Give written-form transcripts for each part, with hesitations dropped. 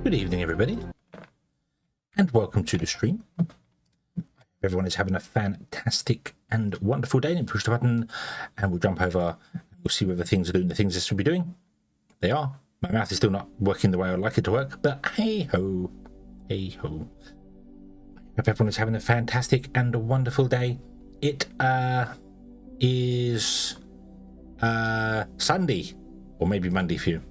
Good evening, everybody, and welcome to the stream. Everyone is having a fantastic and wonderful day. And push the button, and we'll jump over. And we'll see whether things are doing the things they should be doing. They are. My mouth is still not working the way I'd like it to work, but hey ho, hey ho. Hope everyone is having a fantastic and a wonderful day. It is Sunday, or maybe Monday for you.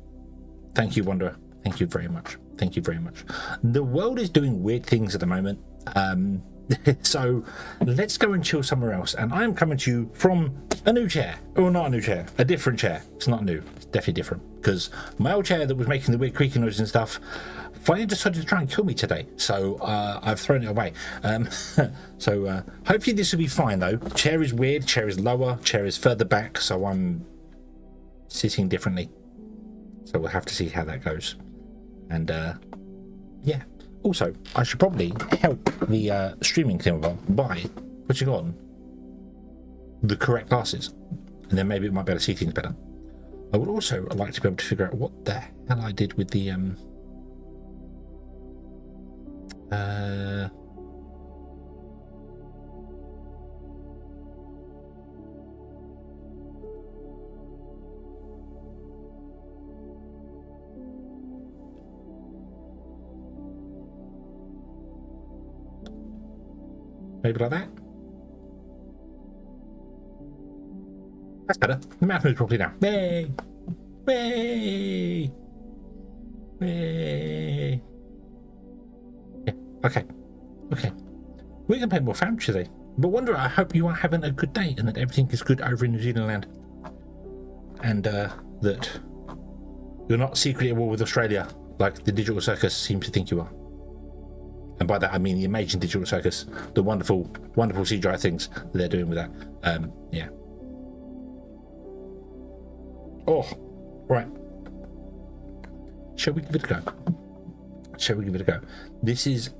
Thank you, Wanderer. Thank you very much. Thank you very much. The world is doing weird things at the moment. So let's go and chill somewhere else. And I'm coming to you from a new chair. Or not a new chair, a different chair. It's not new. It's definitely different. Because my old chair that was making the weird creaking noises and stuff finally decided to try and kill me today. So I've thrown it away. So hopefully this will be fine though. Chair is weird. Chair is lower. Chair is further back. So I'm sitting differently. So we'll have to see how that goes. And yeah, also I should probably help the streaming thing by putting on the correct glasses, and then maybe it might be able to see things better. I would also like to be able to figure out what the hell I did with the maybe like that. That's better. The mouth moves properly now. Way, way, way. Yeah. Okay. Okay. We're gonna play more Foundry today. But Wanderer, I hope you are having a good day and that everything is good over in New Zealand land, and that you're not secretly at war with Australia like the Digital Circus seems to think you are. And by that I mean the amazing Digital Circus, the wonderful, wonderful CGI things that they're doing with that. Yeah. Oh, right. Shall we give it a go? Shall we give it a go? This is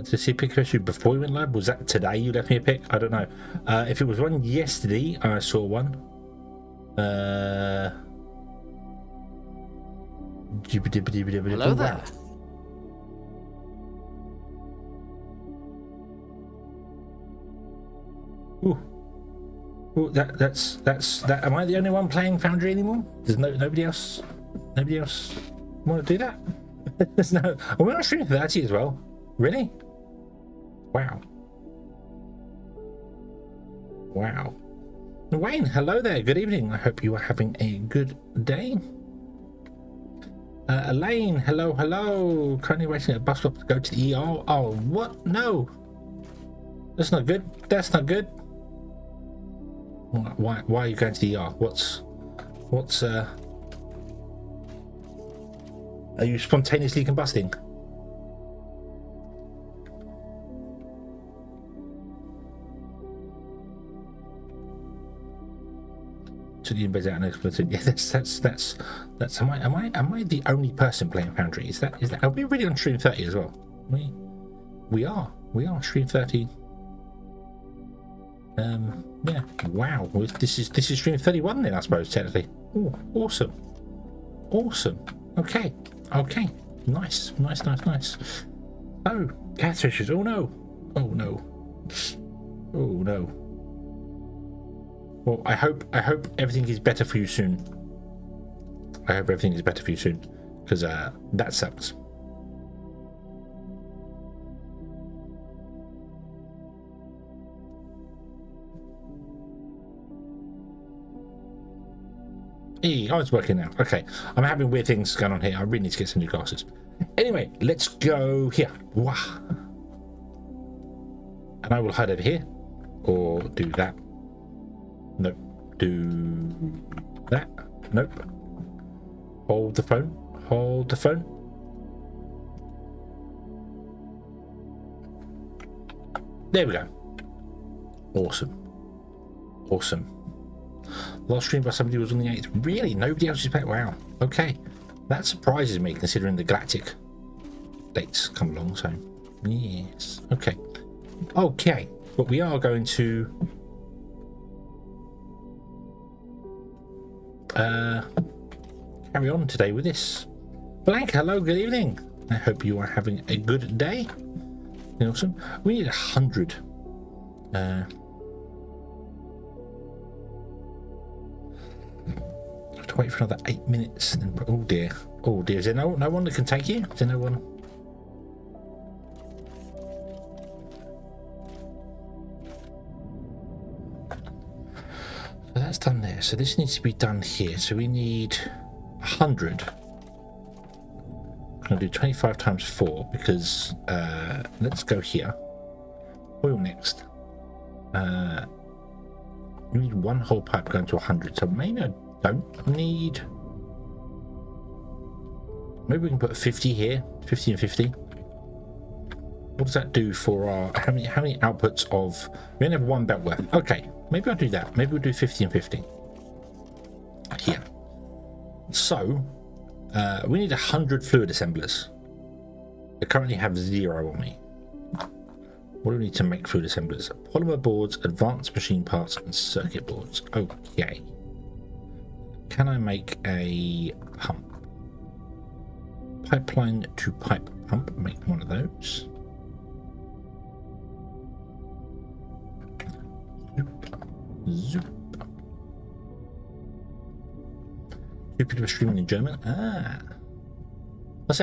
Did you see a pic of you before you went live? Was that today you left me a pic? I don't know. If it was one yesterday, I saw one. Hello there. Ooh. Ooh, that's that. Am I the only one playing Foundry anymore? There's nobody else want to do that? There's no. Oh, we're not streaming 30 as well. Really? Wow. Wow. Wayne, hello there. Good evening. I hope you are having a good day. Elaine, hello, hello. Currently waiting at a bus stop to go to the ER. Oh, what? No. That's not good. That's not good. Why are you going to the ER? What's are you spontaneously combusting? To the invade out and exploded. Yeah, that's am I the only person playing Foundry? Is that are we really on stream 30 as well? We are stream 30. Yeah. Wow. Well, this is stream 31 then, I suppose, technically. Oh, awesome. Okay. Nice. Oh, cat issues. Oh no. Well, I hope everything is better for you soon. Because that sucks. Oh, it's working now. Okay, I'm having weird things going on here. I really need to get some new glasses. Anyway, let's go here. Wah. And I will hide over here, or do that. Nope. Do that. Nope. Hold the phone. There we go. Awesome. Last stream by somebody was on the 8th. Really? Nobody else is back? Wow. Okay. That surprises me considering the galactic dates come along. So, yes. Okay. But we are going to carry on today with this. Blank, hello, good evening. I hope you are having a good day. Awesome. We need 100. I have to wait for another 8 minutes. Then, oh dear. Oh dear. Is there no one that can take you? Is there no one? So that's done there. So this needs to be done here. So we need 100. I'm going to do 25 times 4 because let's go here. Oil next. We need one whole pipe going to 100. So maybe I don't need. Maybe we can put 50 here. 50 and 50. What does that do for our how many outputs of? We only have one belt worth. Okay, maybe I'll do that. Maybe we'll do 50 and 50 here. So we need 100 fluid assemblers. I currently have 0 on me. What do we need to make fluid assemblers? Polymer boards, advanced machine parts, and circuit boards. Okay. Can I make a pump? Pipeline to pipe pump. Make one of those. Zoop. Two people are streaming in German. I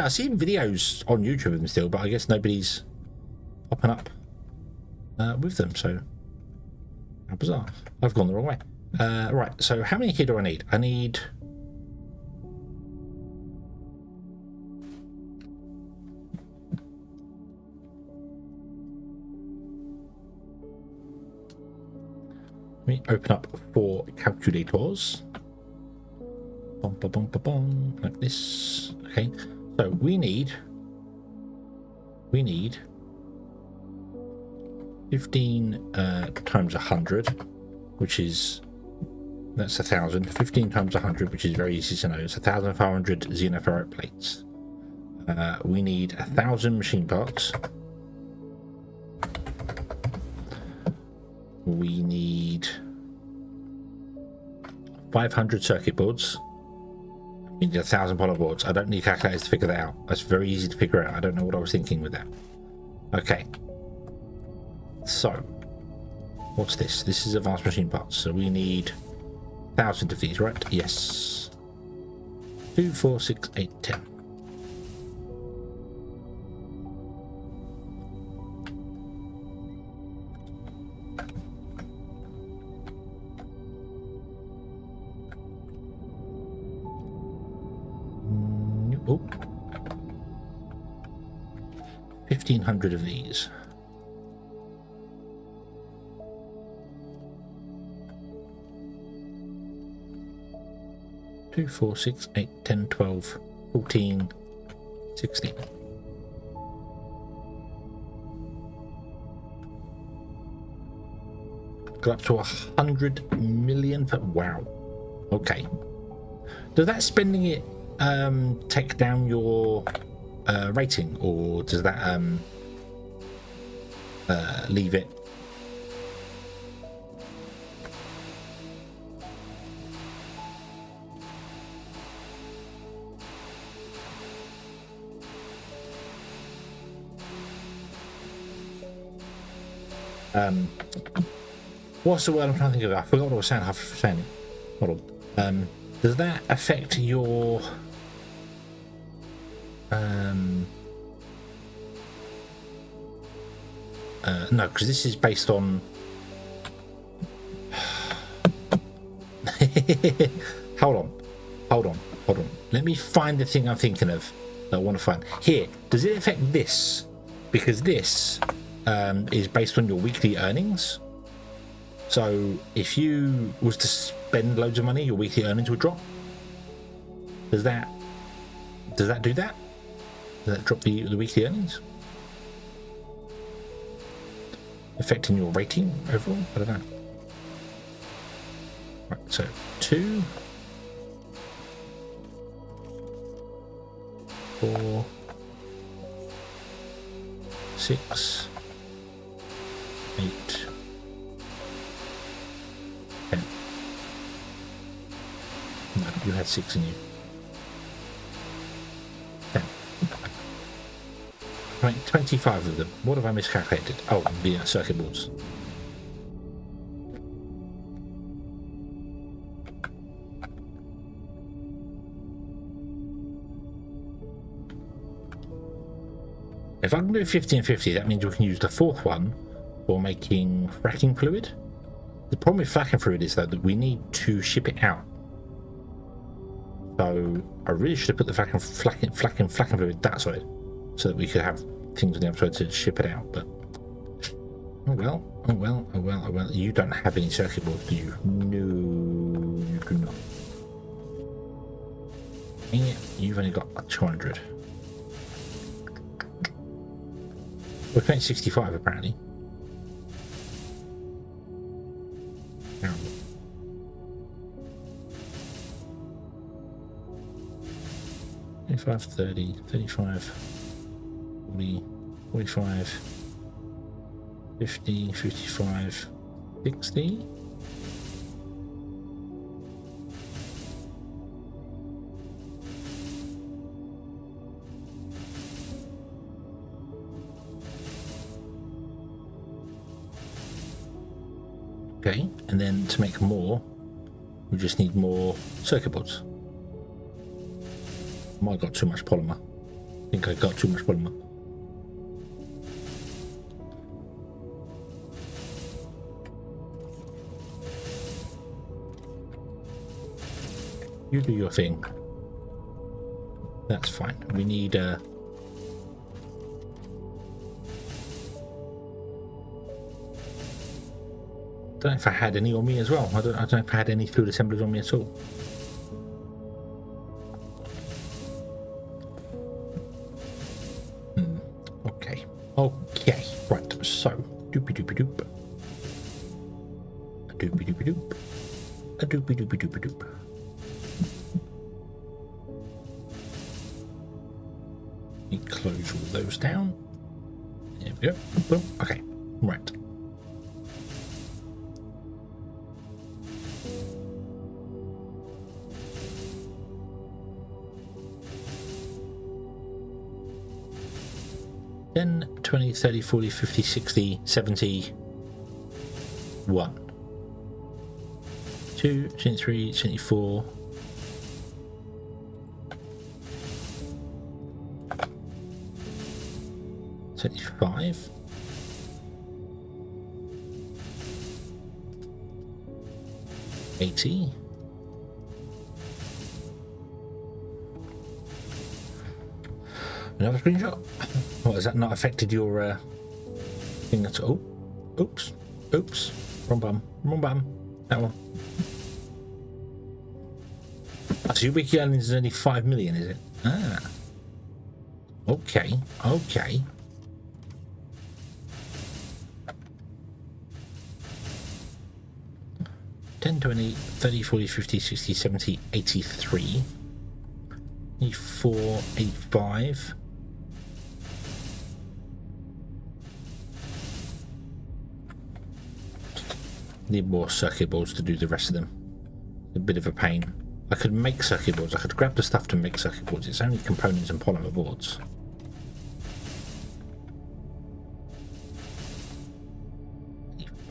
see videos on YouTube of them still, but I guess nobody's popping up with them, so how bizarre. I've gone the wrong way. Right, so how many here do I need? I need let me open up 4 calculators. Like this. Okay, so we need 15 times 100, which is that's 1,000. 15 times 100, which is very easy to know. It's 1,500 xenoferrite plates. We need 1,000 machine parts. We need 500 circuit boards. We need 1,000 polymer boards. I don't need calculators to figure that out. That's very easy to figure out. I don't know what I was thinking with that. Okay. So, what's this? This is advanced machine parts. So we need 1,000 of these, right? Yes. 2, 4, 6, 8, 10. Oh. 1,500 of these. 2, 4, 6, 8, 10, 12, 14, 16. Go up to 100 million for, wow. Okay. Does that spending it take down your rating, or does that leave it? What's the word I'm trying to think of? I forgot what I was saying. Half saying. Hold on. Does that affect your no, because this is based on hold on, let me find the thing I'm thinking of that I want to find here. Does it affect this? Because this is based on your weekly earnings. So if you was to spend loads of money, your weekly earnings would drop. Does that do that? Does that drop the weekly earnings? Affecting your rating overall? I don't know. Right, so 2, 4, 6, 8, 10. No. had 6 in you. 10. I mean, 25 of them. What have I miscalculated? Oh, the circuit boards. If I can do 50 and 50, that means we can use the 4th one for making fracking fluid. The problem with fracking fluid is, though, that we need to ship it out. So I really should have put the fracking fluid that side, so that we could have things on the other side to ship it out. But oh well. You don't have any circuit boards, do you? No, you do not. Yeah, you've only got 200. We're paying 65 apparently. Terrible. 25, 30, 35, 40, 45, 50, 55, 60. Okay, and then to make more, we just need more circuit boards. I might have got too much polymer. I think I got too much polymer. You do your thing. That's fine. We need I don't know if I had any on me as well. I don't know if I had any food assemblers on me at all. Okay. Okay. Right. So, doopy doopy doop. A doopy doopy doop. A doopy doopy doopy doop. Let me close all those down. There we go. Boom. Okay. Right. Then 20, 30, 40, 50, 60, 70, 1, 2, 73, 74, 75, 80, another screenshot. What, has that not affected your thing at all? Oops. Oops. Wrong button. Wrong button. That one. Oh, so your wiki earnings is only 5 million, is it? Ah. Okay. Okay. $10, $20, $30, $40, $50, $60, $70, $83, $84, $85. Need more circuit boards to do the rest of them. A bit of a pain. I could make circuit boards. I could grab the stuff to make circuit boards. It's only components and polymer boards.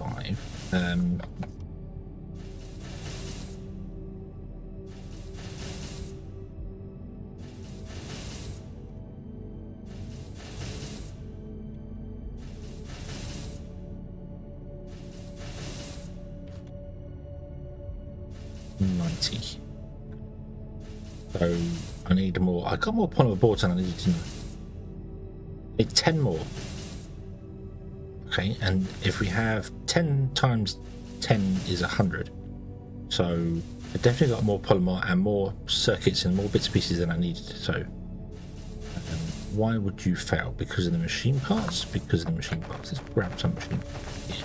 $85. 90. So I need more. I got more polymer boards than I needed to know. I need 10 more. Okay, and if we have 10 times 10 is 100. So I definitely got more polymer and more circuits and more bits and pieces than I needed. So why would you fail? Because of the machine parts? Because of the machine parts. Let's grab some machine parts. Yeah.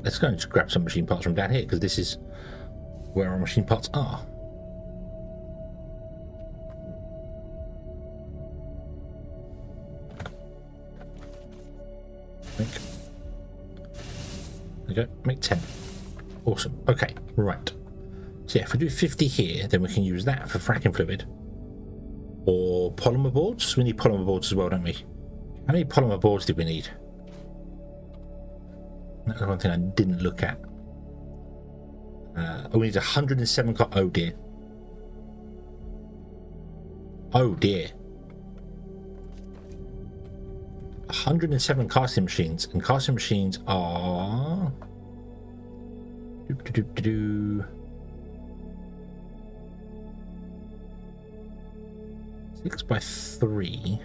Let's go and just grab some machine parts from down here, because this is where our machine parts are. we go. Make 10. Awesome. Okay, right. So yeah, if we do 50 here, then we can use that for fracking fluid. Or polymer boards. We need polymer boards as well, don't we? How many polymer boards did we need? That's one thing I didn't look at. We need 107 oh dear. Oh dear. 107 casting machines, and casting machines are 6 by 3.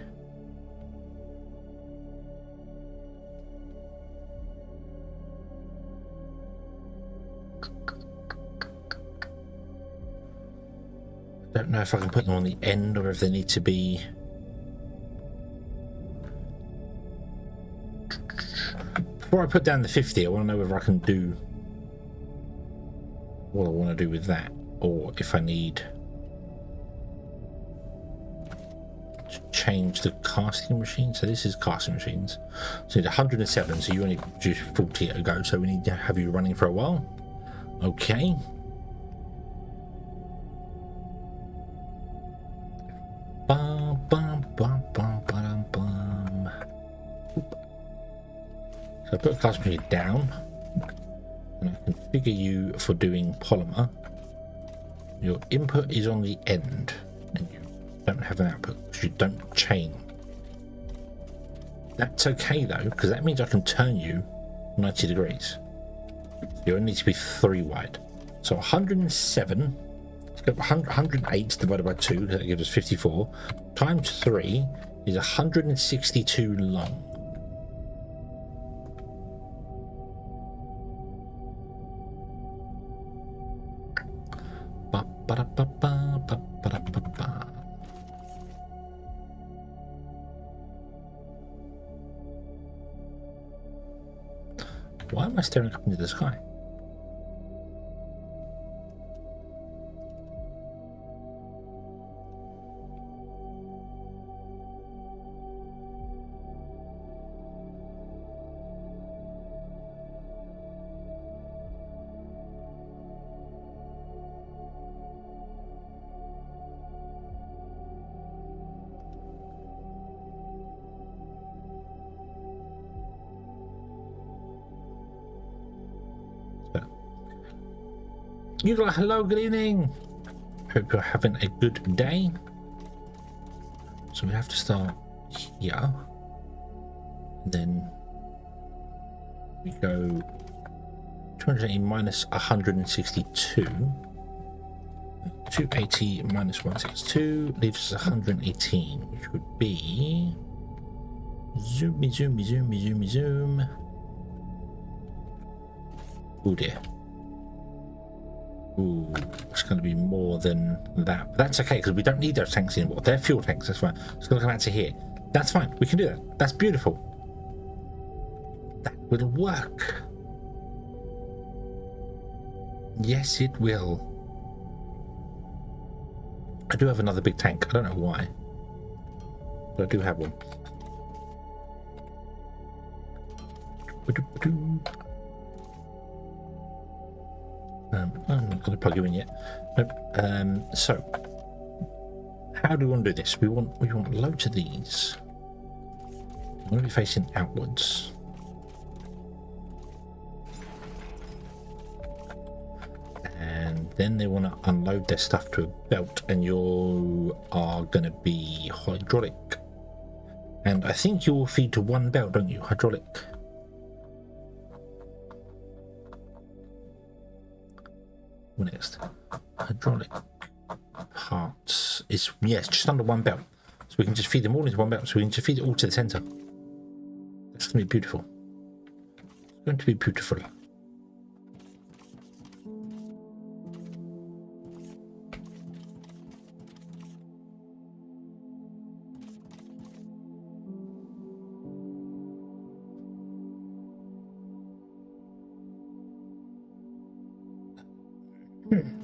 I don't know if I can put them on the end or if they need to be. Before I put down the 50, I want to know whether I can do what I want to do with that, or if I need to change the casting machine. So this is casting machines. So it's 107, so you only produce 40 at a go, so we need to have you running for a while. Okay. Bum, bum, bum, bum, bum, bum. So I put the casting machine down, and I configure you for doing polymer. Your input is on the end, and you don't have an output because you don't chain. That's okay though, because that means I can turn you 90 degrees. You only need to be 3 wide. So 107, let's go 108 divided by 2, because that gives us 54, times 3 is 162 long. Why am I staring up into the sky? Hello, good evening. Hope you're having a good day. So we have to start here. Then we go 280 minus 162. 280 minus 162 leaves us 118, which would be zoom. Oh dear. Ooh, it's going to be more than that. But that's okay, because we don't need those tanks anymore. They're fuel tanks, that's fine. It's going to come out to here. That's fine. We can do that. That's beautiful. That will work. Yes, it will. I do have another big tank. I don't know why, but I do have one. I'm not going to plug you in yet. Nope. So, how do we want to do this? We want loads of these. We want to be facing outwards. And then they want to unload their stuff to a belt, and you are going to be hydraulic. And I think you will feed to one belt, don't you? Hydraulic. Next, hydraulic parts is yes, just under one belt, so we can just feed them all into one belt. So we can just feed it all to the center. That's going to be beautiful. It's going to be beautiful.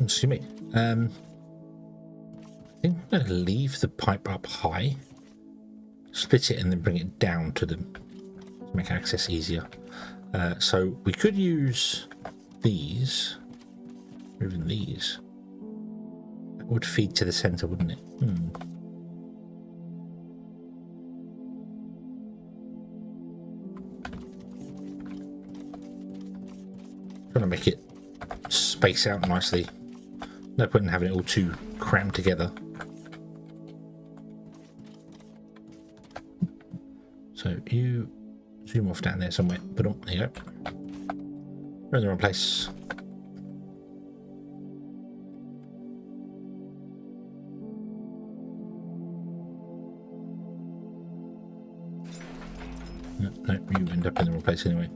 Excuse me. I think I'm going to leave the pipe up high, split it, and then bring it down to them to make access easier. So we could use these, or even these. That would feed to the center, wouldn't it? Trying to make it space out nicely. No point in having it all too crammed together. So you zoom off down there somewhere. But oh, there you go. We're in the wrong place. No, you end up in the wrong place anyway.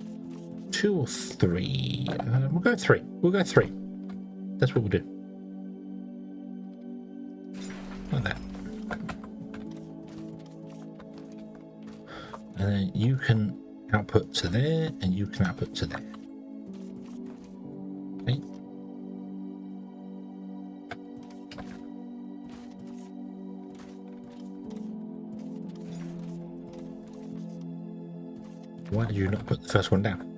2 or 3. We'll go 3. We'll go 3. That's what we'll do. Like that. And then you can output to there, and you can output to there. Okay. Why did you not put the first one down?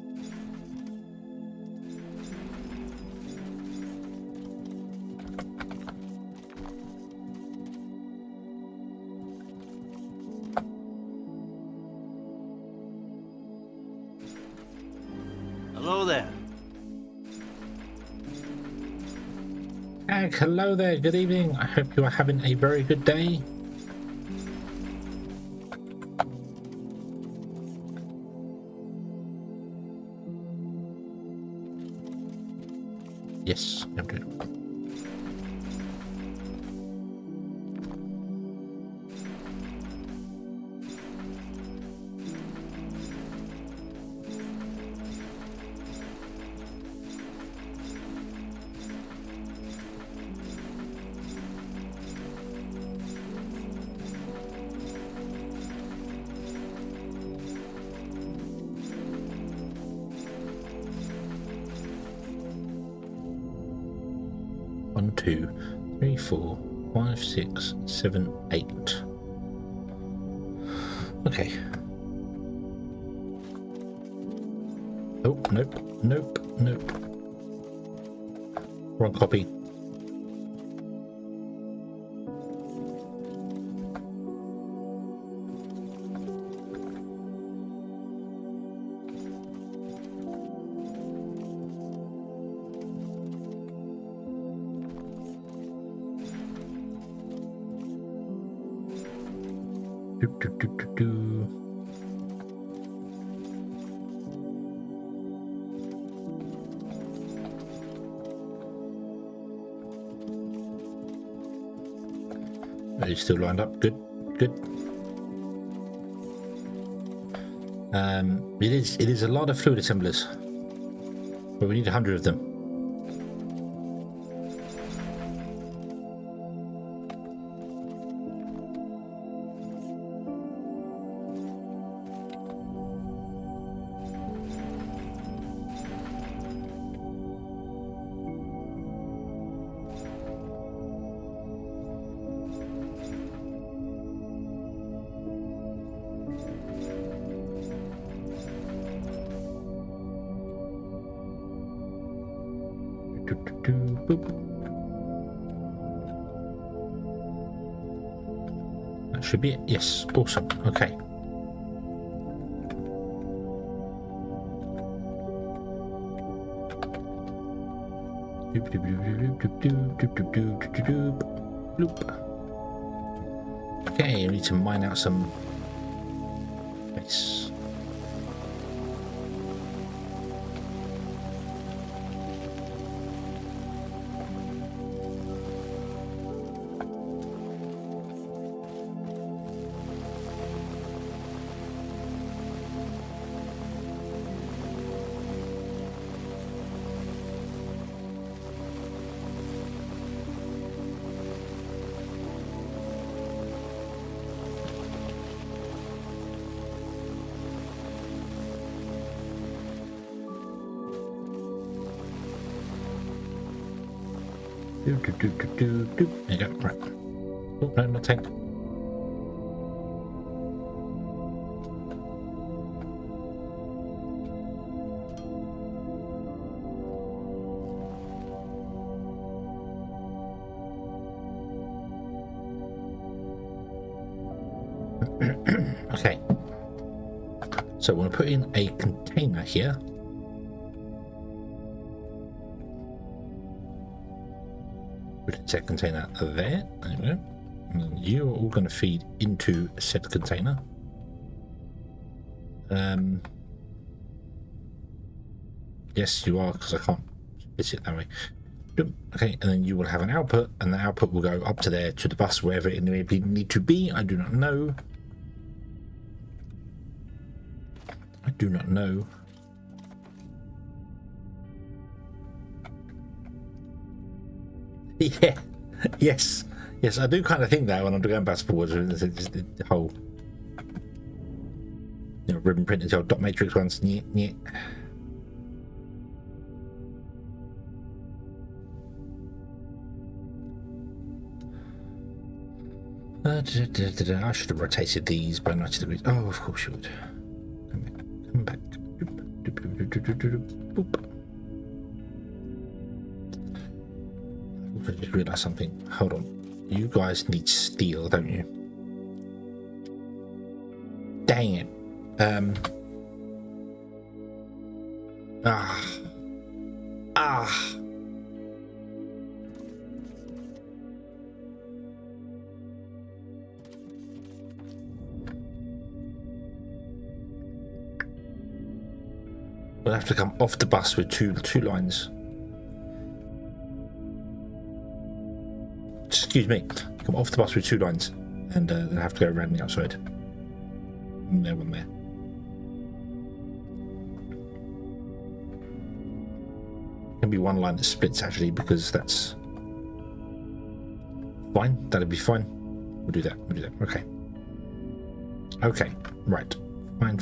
Hello there. Hello there, good evening. I hope you are having a very good day. Yes, I'm doing it. One, 2, 3, 4, 5, 6, 7, 8. Okay. Oh, nope, nope, nope. Wrong copy. Are you still lined up? Good, good. It is a lot of fluid assemblers, but we need 100 of them. Boop. That should be it. Yes, awesome. Okay. Okay, we need to mine out some space. There you go. Right. Oh, no, not tank. Okay. So we're going to put in a container here. Put a set container there. There we go. And then you are all going to feed into said container. Yes, you are, because I can't split it that way. Okay, and then you will have an output, and the output will go up to there, to the bus, wherever it may need to be. I do not know. I do not know. Yeah. Yes. Yes, I do kind of think that when I'm going back and forwards, the whole, you know, ribbon printed old dot matrix ones. Yeah, yeah. I should have rotated these by 90 degrees. Oh, of course you would. Come back. Boop. I just realised something. Hold on. You guys need steel, don't you? Dang it. We'll have to come off the bus with two lines. Excuse me. Come off the bus with 2 lines, and then have to go around the outside. And there, one there. Can be 1 line that splits actually, because that's fine. That'll be fine. We'll do that. We'll do that. Okay. Okay. Right. Fine.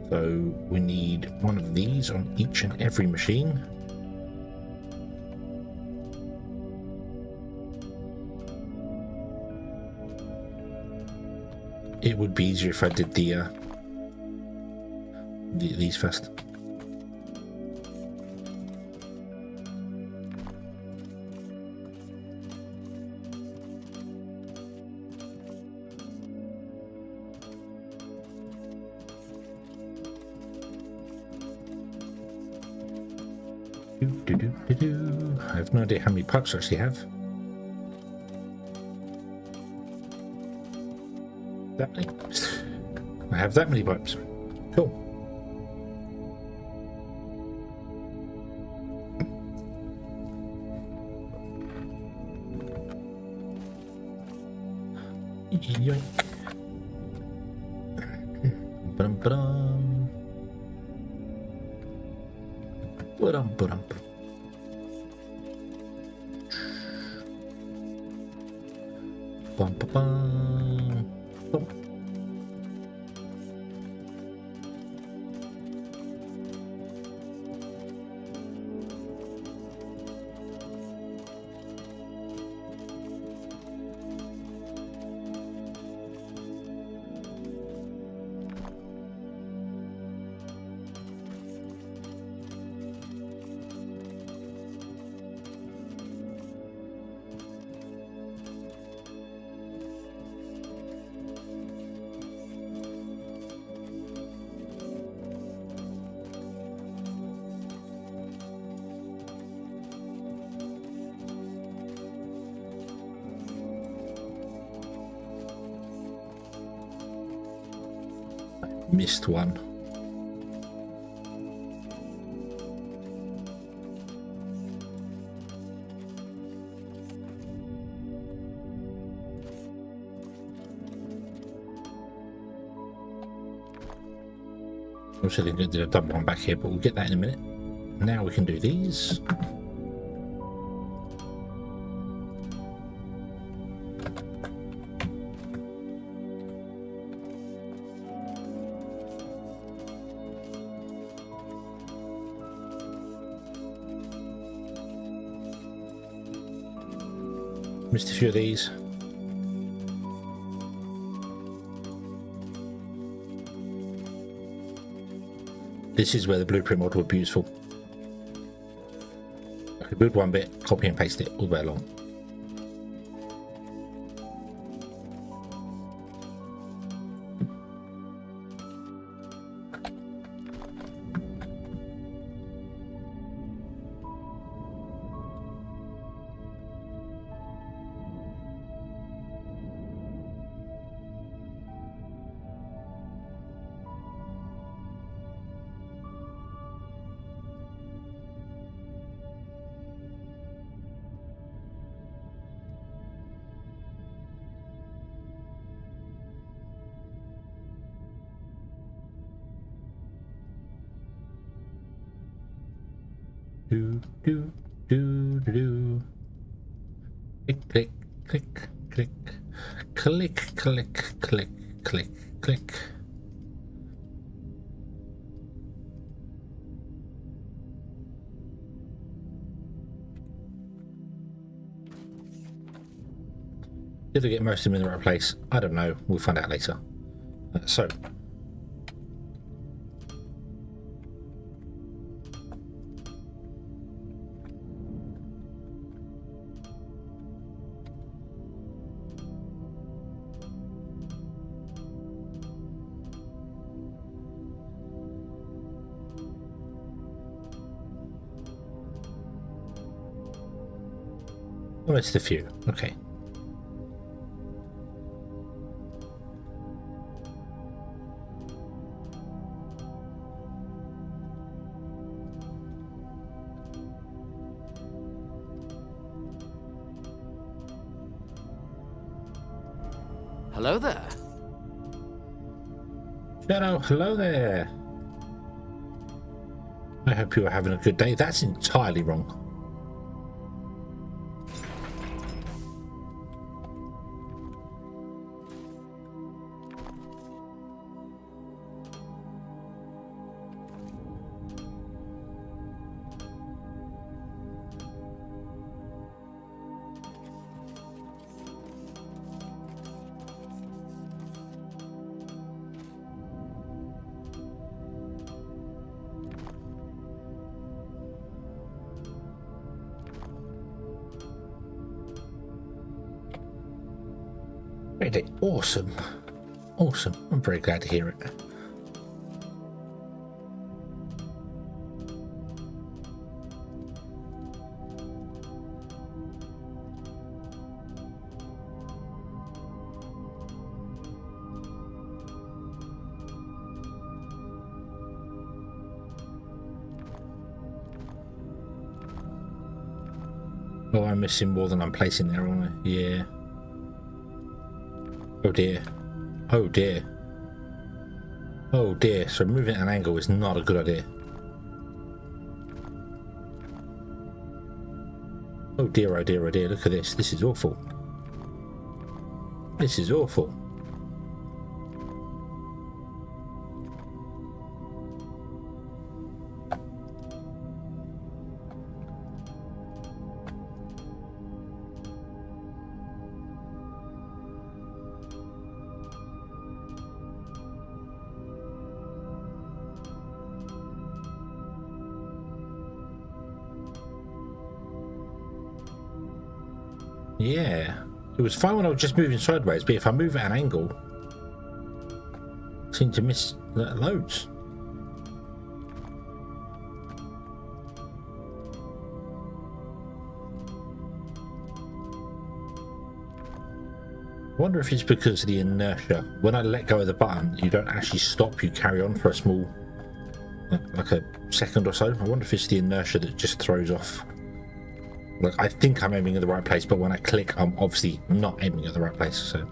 So we need 1 of these on each and every machine. It would be easier if I did these first. I have no idea how many pipes I actually have. That many. I have that many pipes. Cool. Yoink. Ba-dum-ba-dum. Ba-dum-ba-dum. Bum-ba-bum. Bum. Missed one. Obviously, they did a double one back here, but we'll get that in a minute. Now we can do these. Missed a few of these. This is where the blueprint model would be useful. I could build one bit, copy and paste it all the way along. Do do do do. Click click click click click click click click click. Did I get most of them in the right place? I don't know. We'll find out later. So. Well, it's the few. Okay. Hello there. Shadow, hello there. I hope you are having a good day. That's entirely wrong. Really awesome. Awesome. I'm very glad to hear it. Oh, I'm missing more than I'm placing there, aren't I? Yeah. Oh dear. Oh dear. Oh dear. So moving at an angle is not a good idea. Oh dear, oh dear, oh dear. Look at this. This is awful. This is awful. Yeah, it was fine when I was just moving sideways, but if I move at an angle, I seem to miss loads. I wonder if it's because of the inertia. When I let go of the button, you don't actually stop, you carry on for a small, like a second or so. I wonder if it's the inertia that just throws off. Like, I think I'm aiming at the right place, but when I click, I'm obviously not aiming at the right place, so.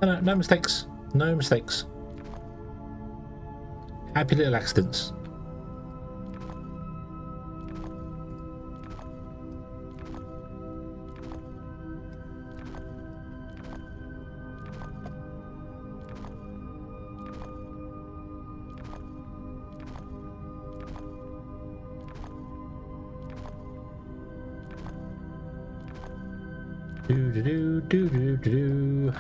No, no mistakes. No mistakes. Happy little accidents. Do do do do do do.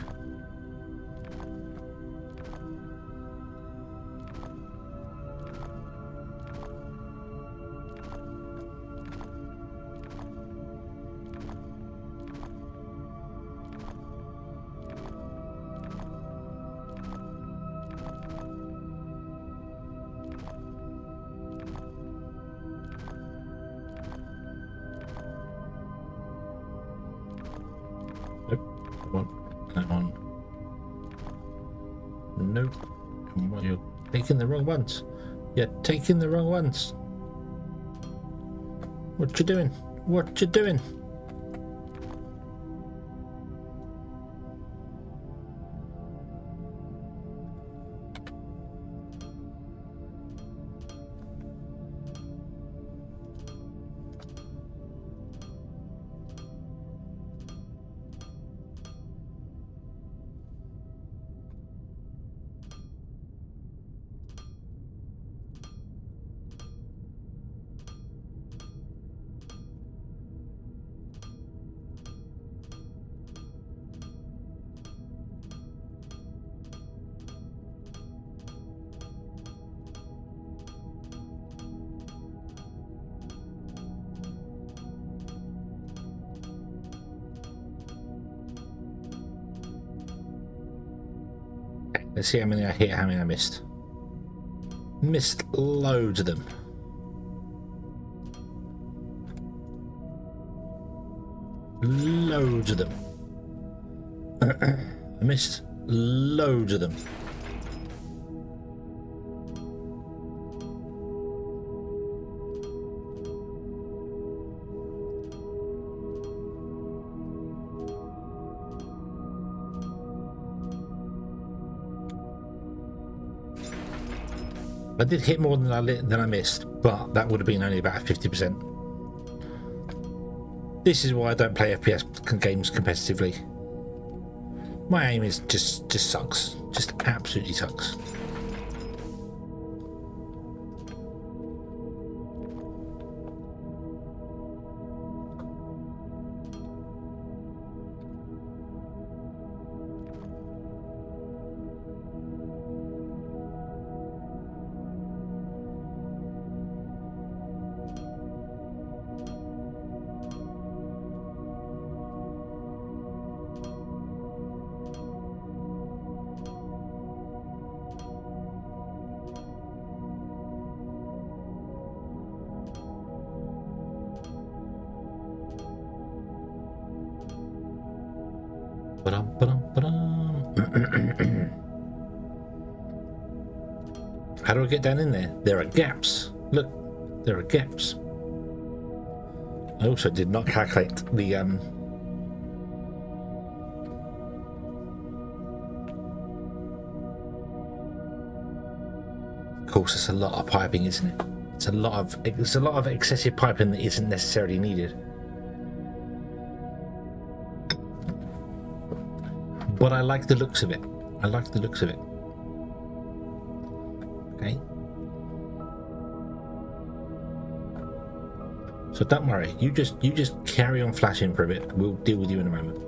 Nope. You're taking the wrong ones. You're taking the wrong ones. What you doing? What you doing? Let's see how many I hit, how many I missed. Missed loads of them. Loads of them. I missed loads of them. I did hit more than I missed, but that would have been only about 50%. This is why I don't play FPS games competitively. My aim is just sucks. Just absolutely sucks. How do I get down in there? There are gaps. Look, there are gaps. I also did not calculate the Of course, it's a lot of piping, isn't it? It's a lot of excessive piping that isn't necessarily needed. But I like the looks of it. I like the looks of it. Okay. So don't worry. You just carry on flashing for a bit. We'll deal with you in a moment.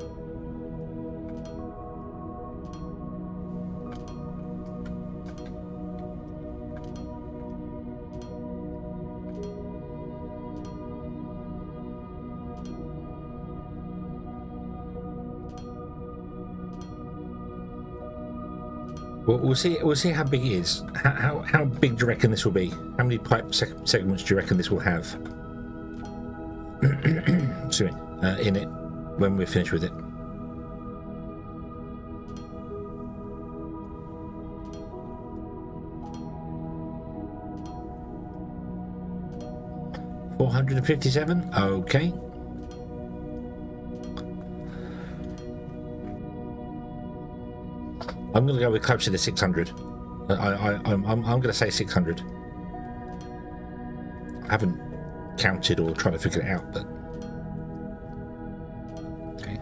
Well, we'll see how big it is. How big do you reckon this will be? How many pipe segments do you reckon this will have? Excuse me, in it when we're finished with it. $457. Okay. I'm going to go with closer to 600. I'm going to say 600. I haven't counted or tried to figure it out, but okay.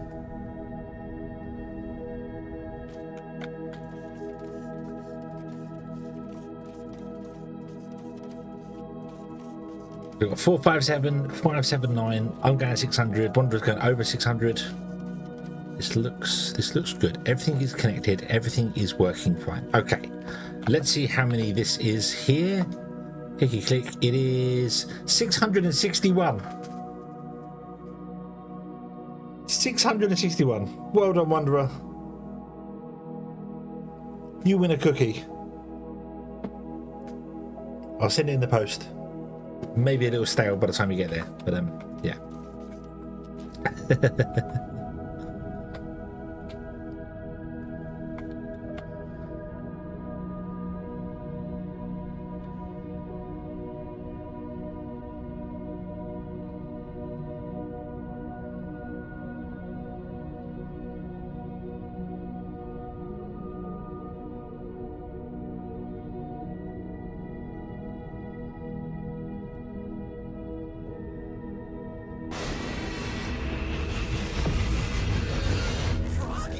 We've got 457, 579. I'm going 600. Wanderer's going over 600. This looks good. Everything is connected. Everything is working fine. Okay, let's see how many this is here. Clicky click. It is 661. 661. Well done, Wanderer. You win a cookie. I'll send it in the post. Maybe a little stale by the time you get there, but yeah.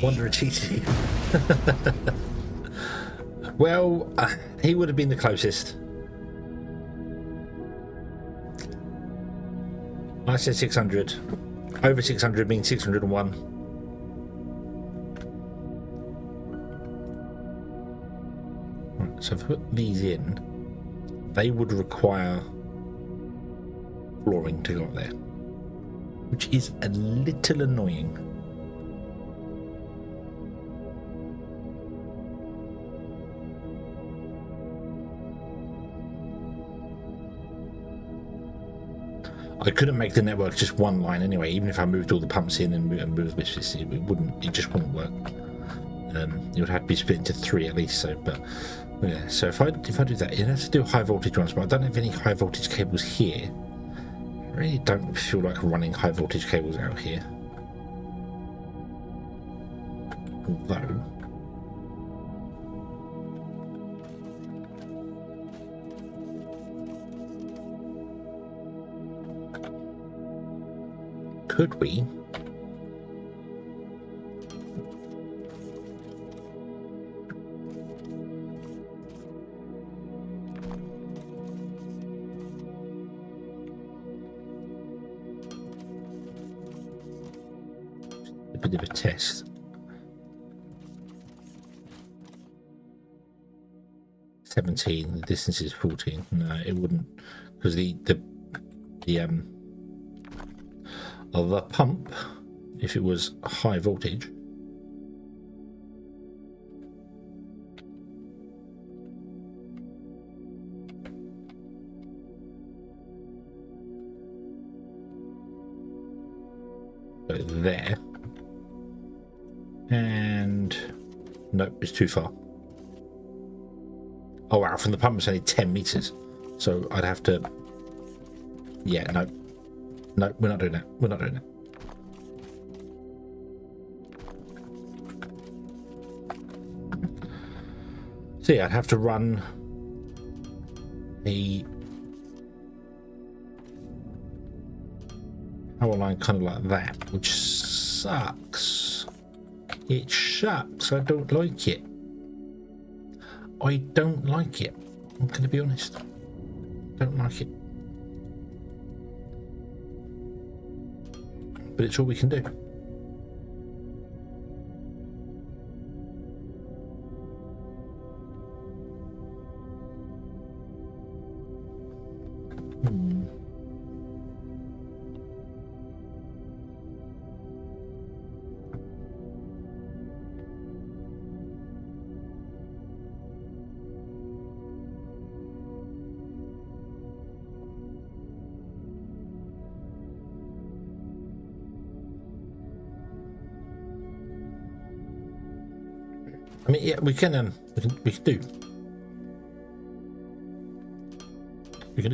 Wanderer cheated. Well, he would have been the closest. I said 600. Over 600 means 601. Right, so if I put these in, they would require flooring to go up there, which is a little annoying. I couldn't make the network just one line anyway. Even if I moved all the pumps in and moved this, it just wouldn't work. It would have to be split into 3 at least. So, but yeah. So if I do that, it has to do high voltage ones. But I don't have any high voltage cables here. I really don't feel like running high voltage cables out here. Although. Could we? A bit of a test. 17. The distance is 14. No, it wouldn't, because the pump, if it was high voltage, go there, and nope, it's too far. Oh wow, from the pump it's only 10 meters, so I'd have to, yeah, no, we're not doing that. We're not doing that. So yeah, I'd have to run a power line kind of like that, which sucks. It sucks. I don't like it. I don't like it. I'm going to be honest. Don't like it. But it's all we can do. I mean, yeah, we can do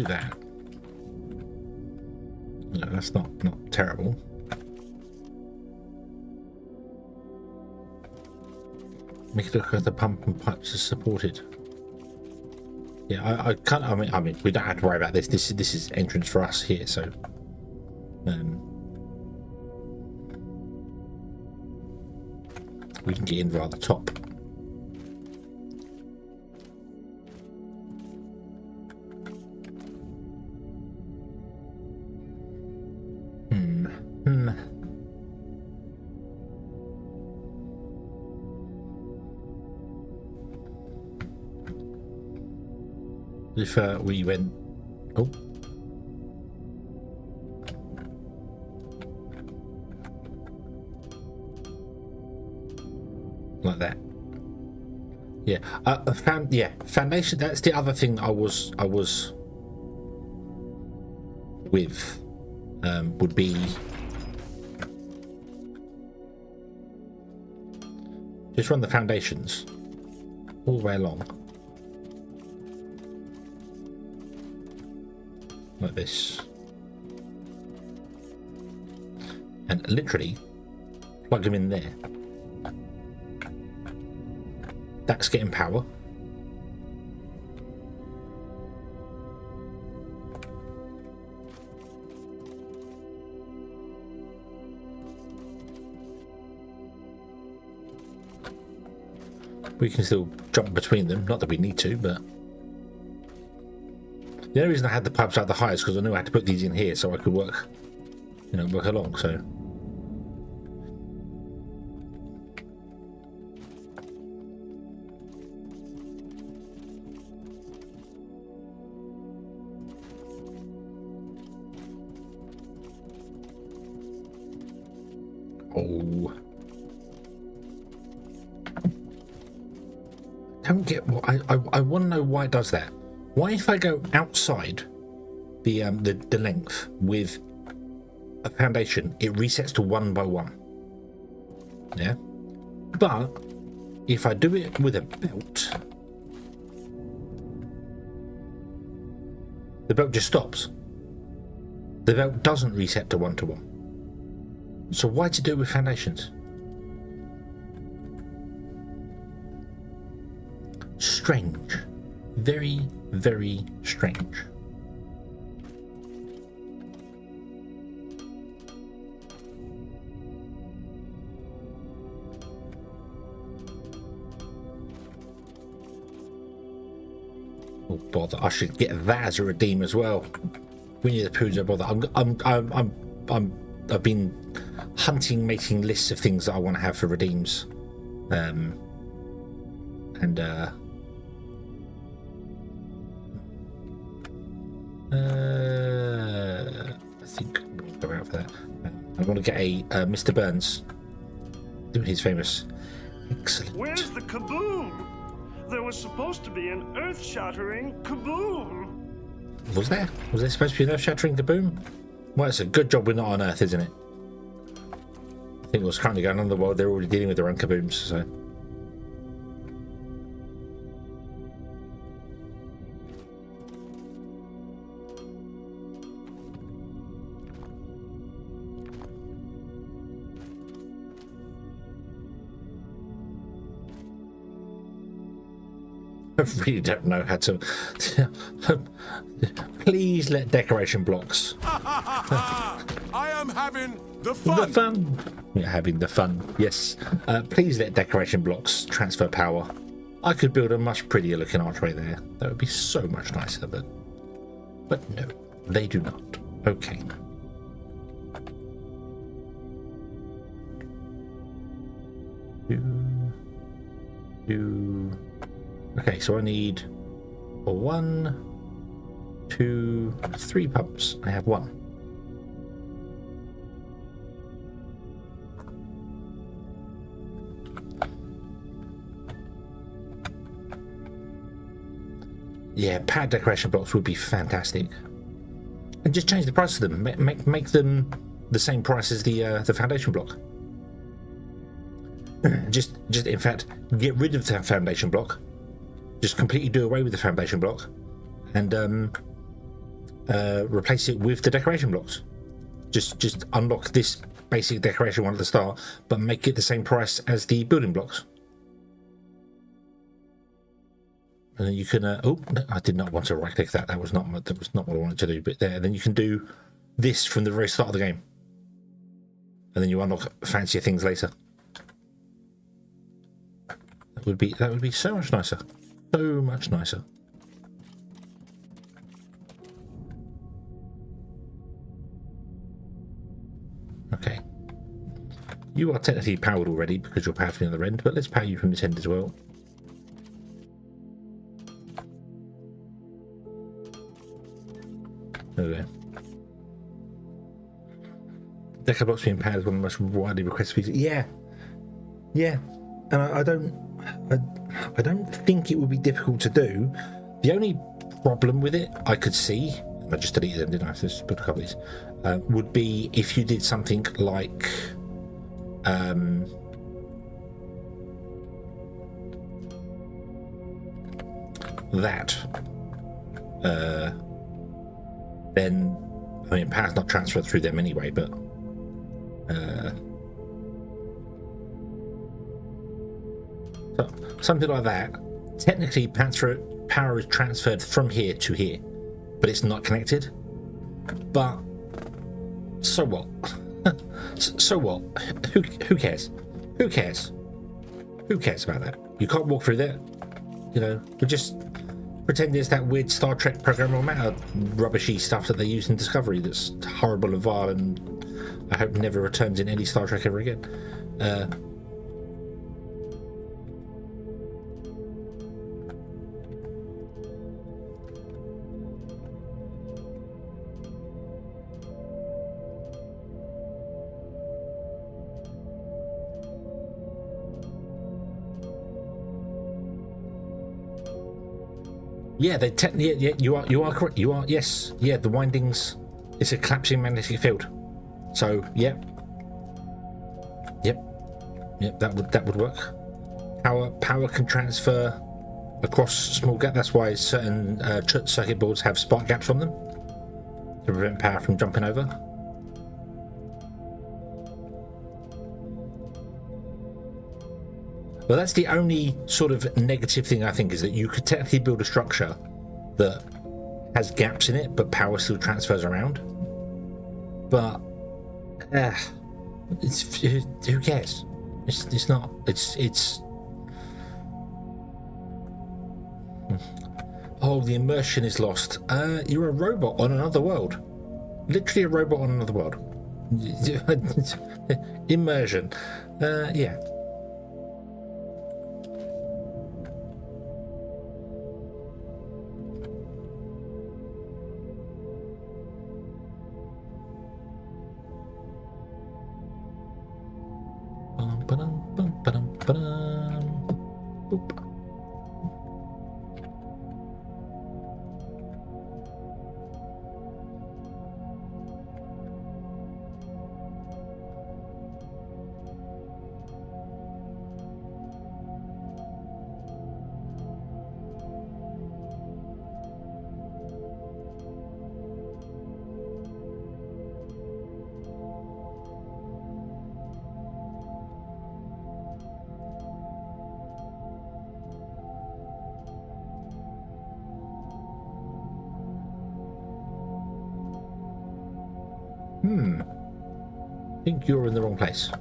that. No, that's not terrible. Make it look like the pump and pipes are supported. Yeah, I can't. I mean, we don't have to worry about this. This is entrance for us here, so. We can get in via the top. If we went... Oh. Like that. Yeah. Foundation, that's the other thing I was with. Would be just run the foundations all the way along like this, and literally plug them in there. That's getting power. We can still jump between them, not that we need to, but the only reason I had the pipes out the high is because I knew I had to put these in here so I could work, work along. So don't get what I want to know why it does that. Why if I go outside the length with a foundation, it resets to 1 by 1? Yeah, but if I do it with a belt, the belt just stops. The belt doesn't reset to 1 to 1. So why to do it with foundations? Strange. Very, very strange. Oh bother! I should get that as a redeem as well. Winnie the Pooh's a bother. I've been hunting, making lists of things that I want to have for redeems, I think we'll go out for that. I want to get a Mr. Burns doing his famous excellent. Where's the kaboom? There was supposed to be an earth-shattering kaboom. Was there? Was there supposed to be an earth-shattering kaboom? Well, it's a good job we're not on Earth, isn't it? I think what's currently going on in the world, they're already dealing with their own kabooms, so. I really don't know how to. Please let decoration blocks. I am having the fun. The fun. We're having the fun. Yes. Please let decoration blocks transfer power. I could build a much prettier looking archway there. That would be so much nicer, but no, they do not. Okay. Okay, so I need 1, 2, 3 pumps. I have 1. Yeah, pad decoration blocks would be fantastic. And just change the price of them. Make them the same price as the foundation block. just in fact, get rid of the foundation block. Just completely do away with the foundation block and replace it with the decoration blocks. Just unlock this basic decoration one at the start, but make it the same price as the building blocks. And then you can. Oh, I did not want to right click that. That was not what I wanted to do. But there, then you can do this from the very start of the game, and then you unlock fancier things later. That would be so much nicer. So much nicer. Okay. You are technically powered already because you're powered from the other end, but let's power you from this end as well. There we go. Deco blocks being powered is one of the most widely requested features. Yeah, yeah, and I don't think it would be difficult to do. The only problem with it I could see, I just deleted them, didn't I? Just put a couple of these. Would be if you did something like that. Then I mean, power's not transferred through them anyway, but so something like that. Technically, power is transferred from here to here, but it's not connected. But so what? So what? Who cares? Who cares? Who cares about that? You can't walk through there. You know, we just pretend it's that weird Star Trek programmable matter rubbishy stuff that they use in Discovery that's horrible and vile, and I hope never returns in any Star Trek ever again. Yeah, they technically. Yeah, you are correct. You are, yes. Yeah, the windings. It's a collapsing magnetic field. So, yep. That would work. Power can transfer across small gap. That's why certain circuit boards have spark gaps on them to prevent power from jumping over. Well, that's the only sort of negative thing I think, is that you could technically build a structure that has gaps in it, but power still transfers around. But who cares? It's not. It's. Oh, the immersion is lost. You're a robot on another world. Literally a robot on another world. Immersion. Yeah. Boop. I think you're in the wrong place.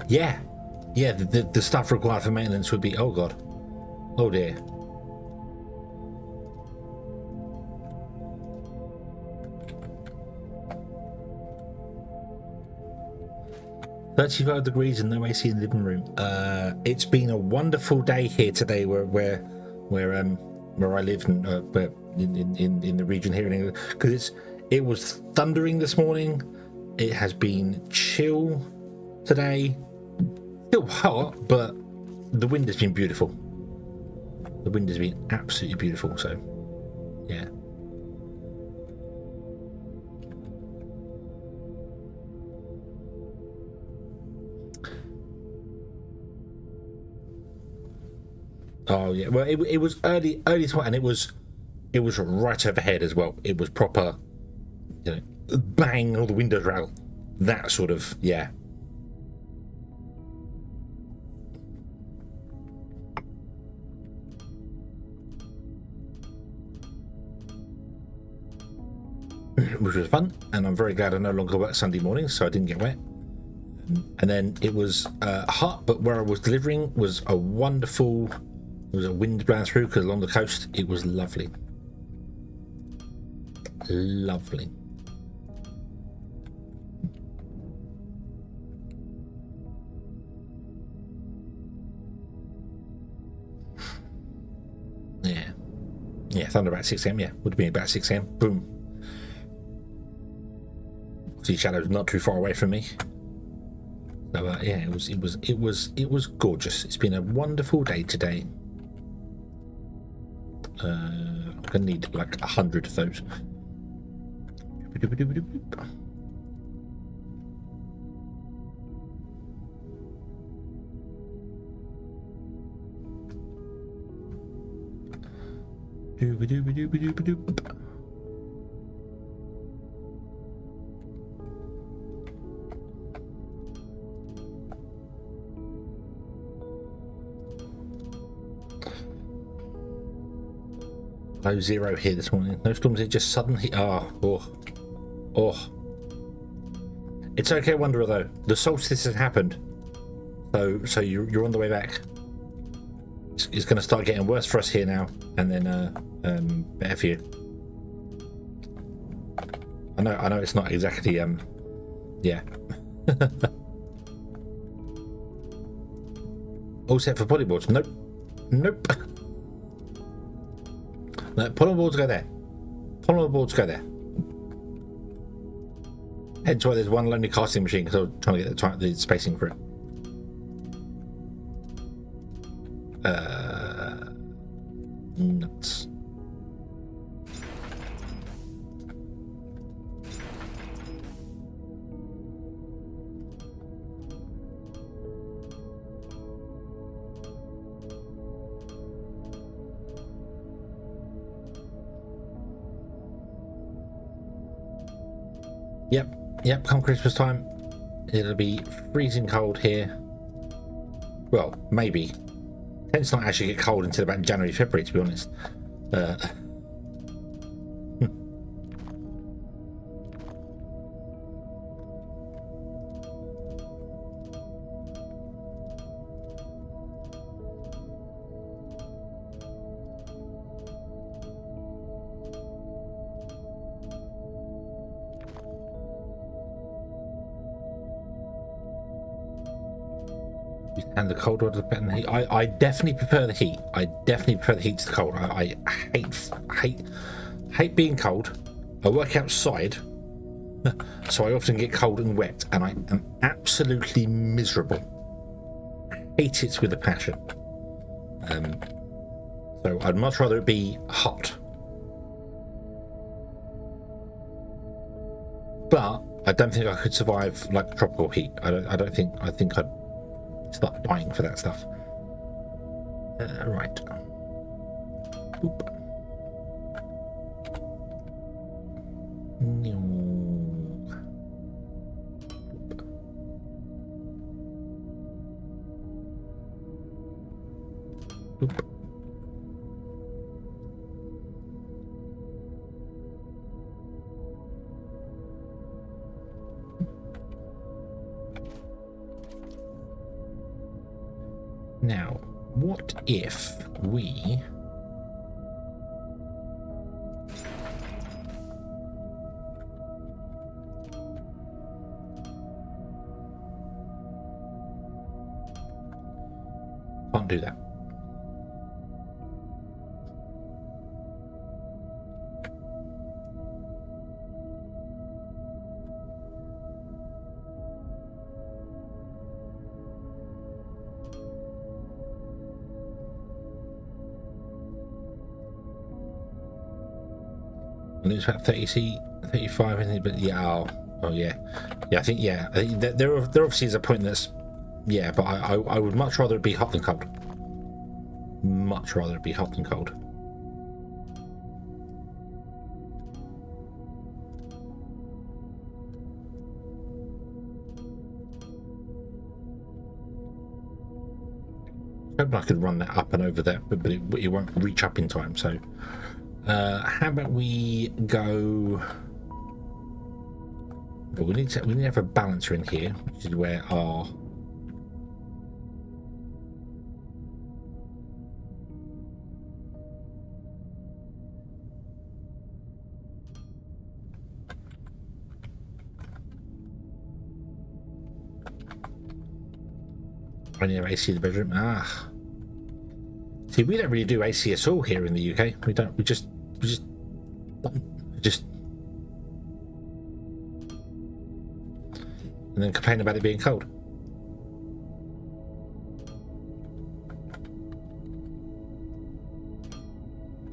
Yeah, the stuff required for maintenance would be, oh god, oh dear. $35 and no AC in the living room. It's been a wonderful day here today, where I live, and in the region here in England, because it was thundering this morning. It has been chill today, still hot, but the wind has been beautiful. The wind has been absolutely beautiful. So, yeah. Oh yeah, well it was early and it was right overhead as well. It was proper, you know, bang, all the windows rattle, that sort of, yeah. Which was fun, and I'm very glad I no longer work Sunday mornings, so I didn't get wet. And then it was hot, but where I was delivering was a wonderful. There was a wind blowing through, because along the coast it was lovely. Lovely. Yeah, thunder about 6 a.m. Yeah, would have been about 6 a.m. Boom. See, Shadow's not too far away from me. So yeah, it was gorgeous. It's been a wonderful day today. I'm gonna need like 100 of those. Low zero here this morning. No storms here, just suddenly. Oh. It's okay, Wanderer, though. The solstice has happened. So you're on the way back. It's going to start getting worse for us here now, and then better for you. I know it's not exactly yeah. All set for polyboards. Nope. No, polyboards go there. Polyboards go there. Hence why there's one lonely casting machine, because I was trying to get the spacing for it. Nuts. Yep, come Christmas time, it'll be freezing cold here. Well, maybe. Tends to not actually get cold until about January, February, to be honest. And the cold water better than the heat. I definitely prefer the heat. I definitely prefer the heat to the cold. I hate being cold. I work outside, so I often get cold and wet, and I am absolutely miserable. I hate it with a passion. So I'd much rather it be hot. But I don't think I could survive like tropical heat. I think I'd start dying for that stuff. Right. Boop. Boop. Now, what if we can't do that? And it's about 30C, 35, isn't it? But yeah, yeah. I think there obviously is a point that's but I would much rather it be hot than cold. Much rather it be hot than cold. Hoping I could run that up and over there, but it won't reach up in time. So how about we go? But we need to have a balancer in here, which is where our I need AC in the bedroom. See, we don't really do AC at all here in the UK. We don't. We just and then complain about it being cold.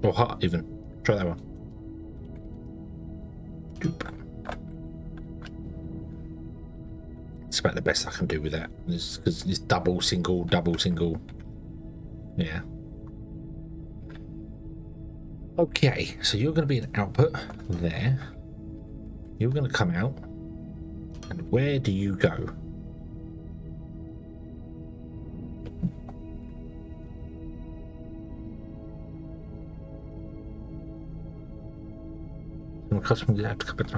Or hot, even. Try that one. Doop. It's about the best I can do with that. Because it's double, single, double, single. Yeah. Okay, so you're going to be an output there. You're going to come out. And where do you go?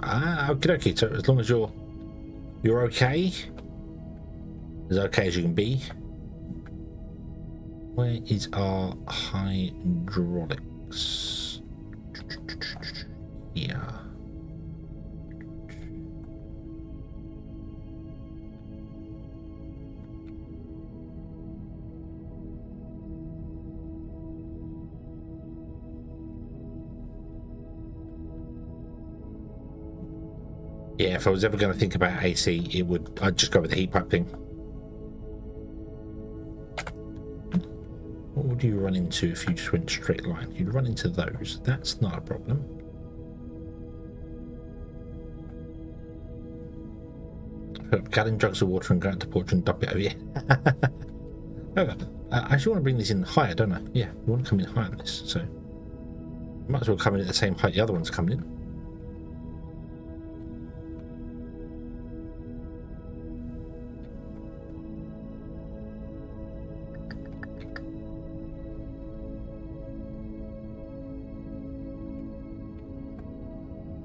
Ah, okay, okay. So as long as you're okay, as okay as you can be. Where is our hydraulics? Yeah. Yeah, if I was ever going to think about AC, I'd just go with the heat pipe thing. What would you run into if you just went straight line? You'd run into those. That's not a problem. Fill up gallon jugs of water and go out to the porch and dump it over here. However, I actually want to bring this in higher, don't I? Yeah, we want to come in higher than this, so might as well come in at the same height the other one's coming in.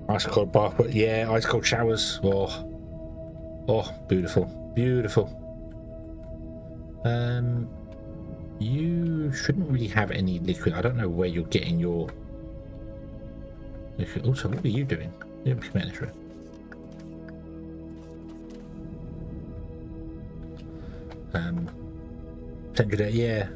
Ice cold bath, but yeah, ice cold showers. Oh, beautiful, beautiful. You shouldn't really have any liquid. I don't know where you're getting your liquid. Also, what are you doing? You're commentary. Central there, yeah.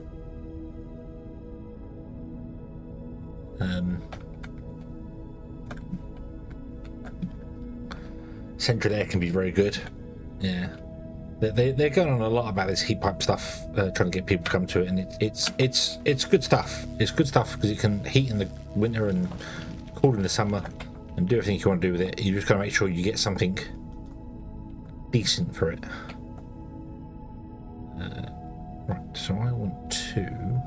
Central air can be very good. Yeah, they're going on a lot about this heat pipe stuff, trying to get people to come to it, and it's good stuff. It's good stuff because it can heat in the winter and cool in the summer, and do everything you want to do with it. You just got to make sure you get something decent for it. Right, so I want to.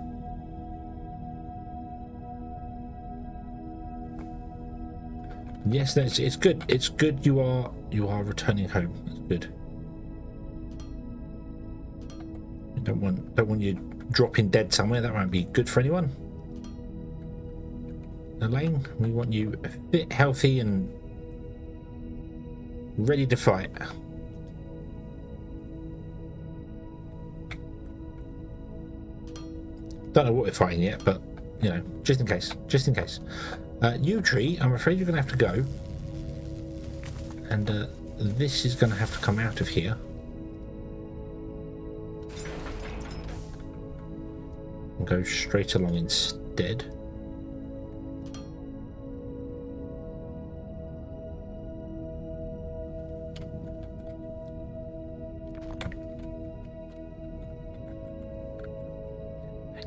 Yes, it's good. It's good. You are returning home. That's good. I don't want you dropping dead somewhere. That won't be good for anyone. Elaine, we want you fit, healthy, and ready to fight. Don't know what we're fighting yet, but you know, just in case. Just in case. You tree, I'm afraid you're going to have to go, and this is going to have to come out of here. And go straight along instead.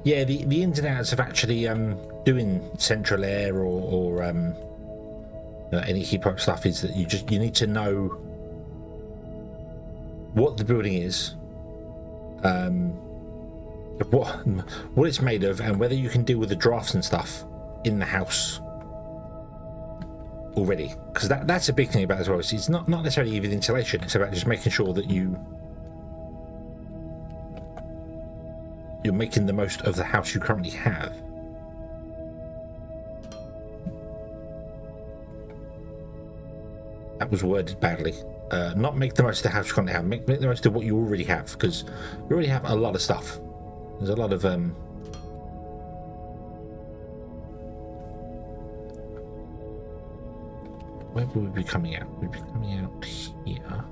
Yeah, the ins and outs of actually doing central air or any heat pipe stuff is that you need to know what the building is, what it's made of, and whether you can deal with the drafts and stuff in the house already, because that's a big thing about it as well. It's not necessarily even insulation, it's about just making sure that you're making the most of the house you currently have. That was worded badly. Not make the most of the house you currently have, make the most of what you already have, because you already have a lot of stuff. There's a lot of where would we be coming out? We'd be coming out here.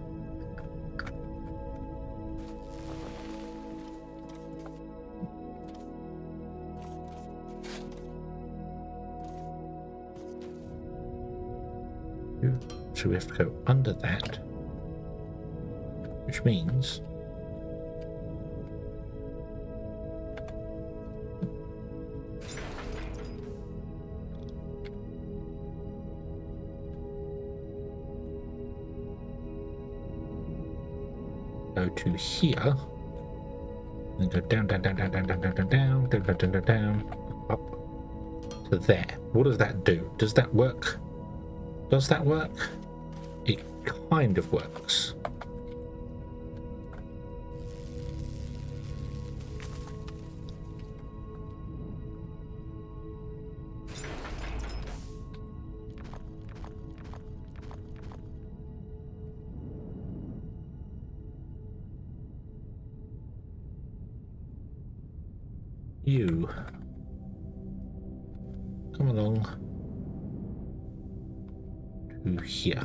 so we have to go under that, which means go to here and go down, down, down, down, down, down, down, down, down, down, down, down, down, up to there. What does that do? Does that work? Does that work? It kind of works. You come along to here.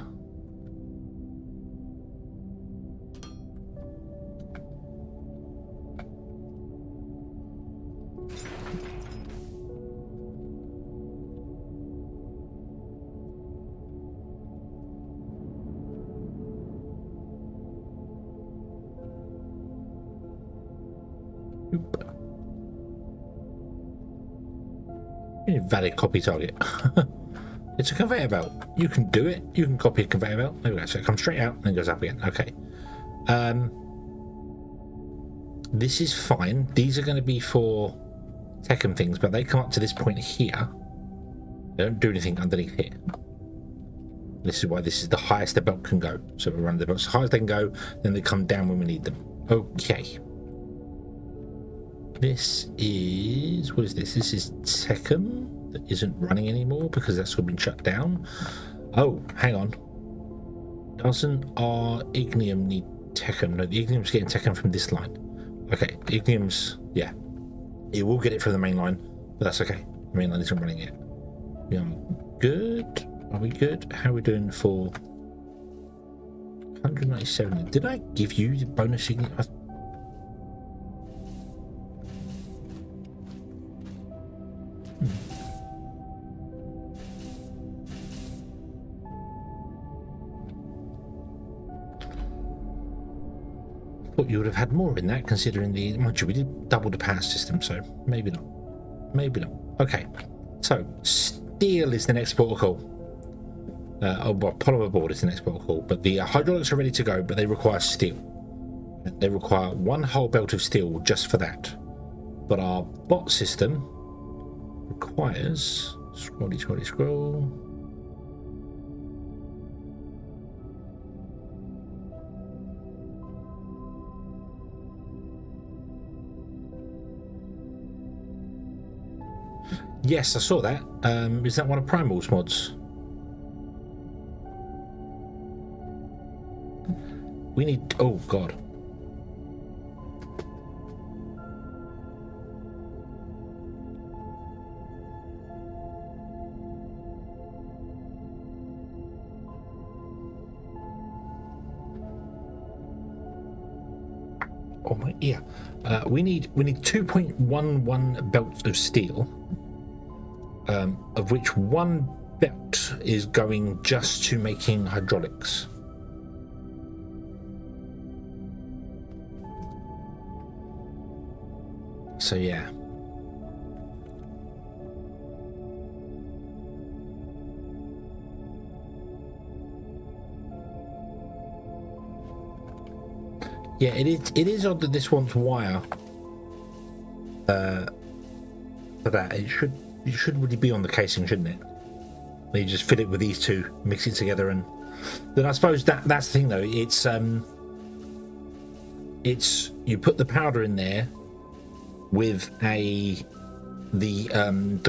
Oop. Valid copy target. It's a conveyor belt. You can do it. You can copy a conveyor belt. There we go. So it comes straight out and then goes up again. Okay. This is fine. These are going to be for tech and things, but they come up to this point here. They don't do anything underneath here. This is why this is the highest the belt can go. So we run the belt as high as they can go, then they come down when we need them. Okay. This is, what is this? This is Techum that isn't running anymore because that's all been shut down. Oh, hang on. Doesn't our Ignium need Techum? No, the Ignium's getting Techum from this line. Okay, the Ignium's, yeah. It will get it from the main line, but that's okay. The main line isn't running yet. We are good. Are we good? How are we doing for 197? Did I give you the bonus Ignium? Thought you would have had more in that, considering the much we did double the power system, so maybe not. Maybe not. Okay, so steel is the next protocol. Well, polymer board is the next protocol, but the hydraulics are ready to go, but they require steel. They require one whole belt of steel just for that. But our bot system requires scroll. Yes, I saw that. Is that one of Primal's mods? We need... Oh, God. Oh, my ear. We need 2.11 belts of steel. Of which one belt is going just to making hydraulics. So yeah. Yeah, it is odd that this wants wire for that. It should really be on the casing, shouldn't it? You just fill it with these two, mix it together, and then I suppose that's the thing though. It's you put the powder in there with the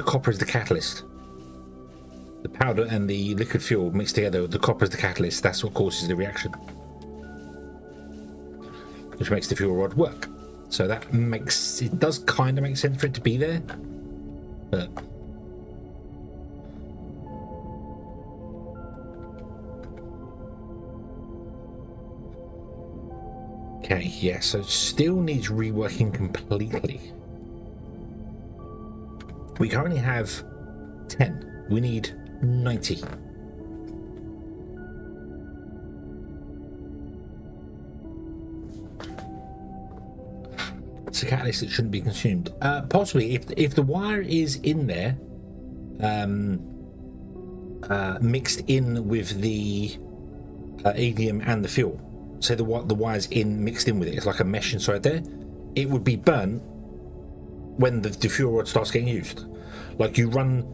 copper is the catalyst. The powder and the liquid fuel mixed together. The copper is the catalyst. That's what causes the reaction, which makes the fuel rod work. So that makes it does kind of make sense for it to be there. But okay, yeah, so still needs reworking completely. We currently have 10. We need 90. It's a catalyst that shouldn't be consumed. Possibly, if the wire is in there, mixed in with the helium and the fuel. Say the wire's mixed in with it. It's like a mesh inside there. It would be burnt when the fuel rod starts getting used. Like you run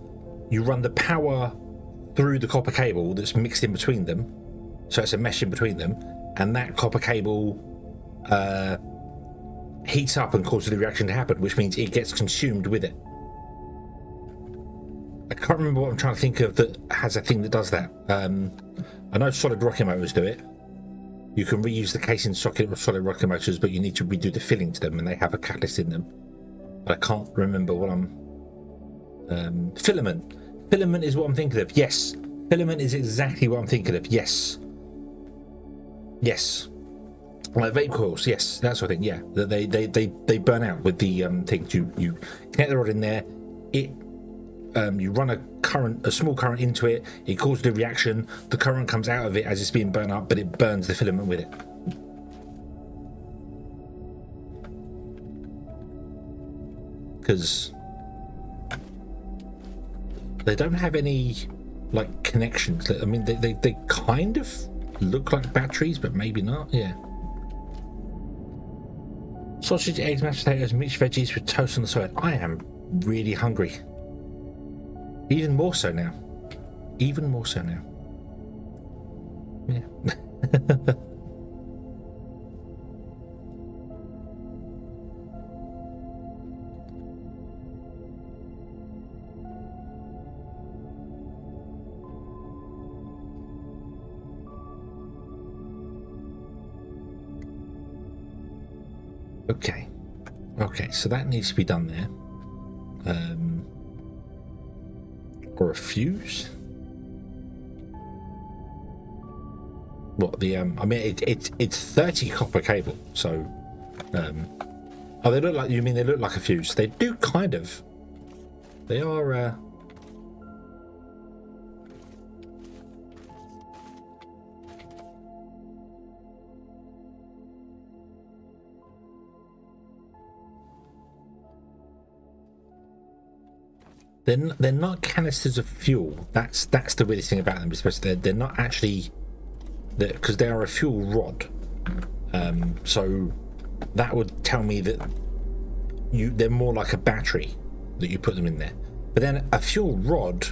the power through the copper cable that's mixed in between them, so it's a mesh in between them, and that copper cable heats up and causes the reaction to happen, which means it gets consumed with it. I can't remember what I'm trying to think of that has a thing that does that. I know solid rocket motors do it. You can reuse the casing socket of solid rocket motors, but you need to redo the filling to them, and they have a catalyst in them. But I can't remember what I'm... filament. Filament is what I'm thinking of. Yes. Filament is exactly what I'm thinking of. Yes. Yes. Like vape coils. Yes, that sort of thing. Yeah. They burn out with the things. You connect the rod in there. You run a small current into it. It causes the reaction. The current comes out of it as it's being burnt up, but it burns the filament with it. Because they don't have any like connections. I mean, they kind of look like batteries, but maybe not. Yeah. Sausage, eggs, mashed potatoes, mixed veggies with toast on the side. I am really hungry. Even more so now. Even more so now. Yeah. Okay, so that needs to be done there. Or a fuse. What the I mean, it's 30 copper cable, so oh, they look like, you mean they look like a fuse? They do kind of. They are they're not canisters of fuel. That's the weirdest thing about them, especially they're not actually, because they are a fuel rod. So that would tell me that they're more like a battery that you put them in there. But then a fuel rod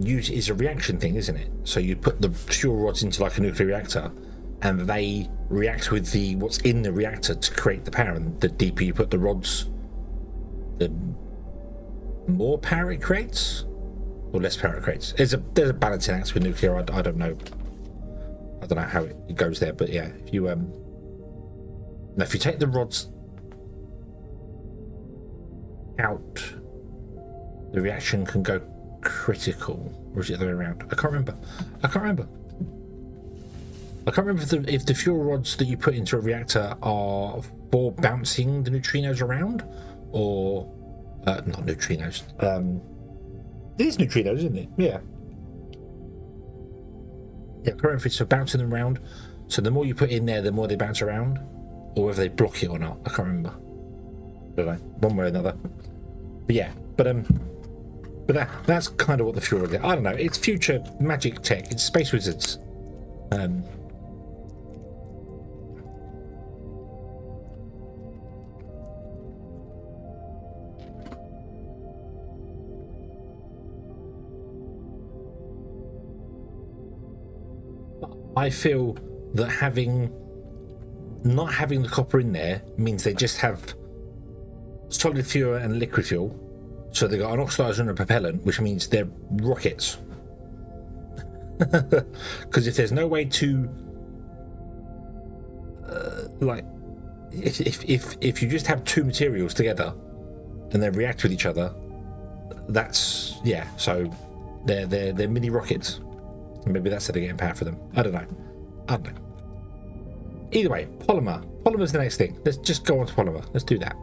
is a reaction thing, isn't it? So you put the fuel rods into like a nuclear reactor, and they react with what's in the reactor to create the power. And the deeper you put the rods, the more power it creates, or less power it creates. There's a balancing act with nuclear. I don't know how it goes there, but yeah, if you take the rods out, the reaction can go critical, or is it the other way around? I can't remember if the fuel rods that you put into a reactor are for bouncing the neutrinos around, or not neutrinos. It is neutrinos, isn't it? Yeah. Yeah, current fits for bouncing them around. So the more you put in there, the more they bounce around, or whether they block it or not. I can't remember. Don't know. One way or another. But yeah. But that's kind of what the fuel rod is. I don't know. It's future magic tech. It's Space Wizards. I feel that not having the copper in there means they just have solid fuel and liquid fuel. So they've got an oxidizer and a propellant, which means they're rockets. Because if there's no way to like, if you just have two materials together and they react with each other, that's, yeah. So they're mini rockets. Maybe that's how they're getting power for them. I don't know. Either way, polymer. Polymer's the next thing. Let's just go on to polymer. Let's do that.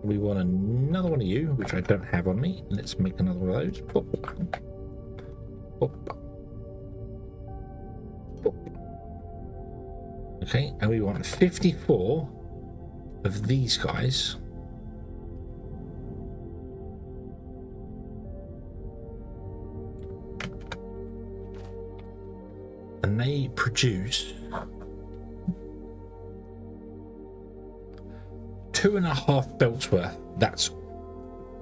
We want another one of you, which I don't have on me. Let's make another one of those. Pop. Pop. Okay, and we want 54 of these guys. And they produce 2.5 belts worth. That's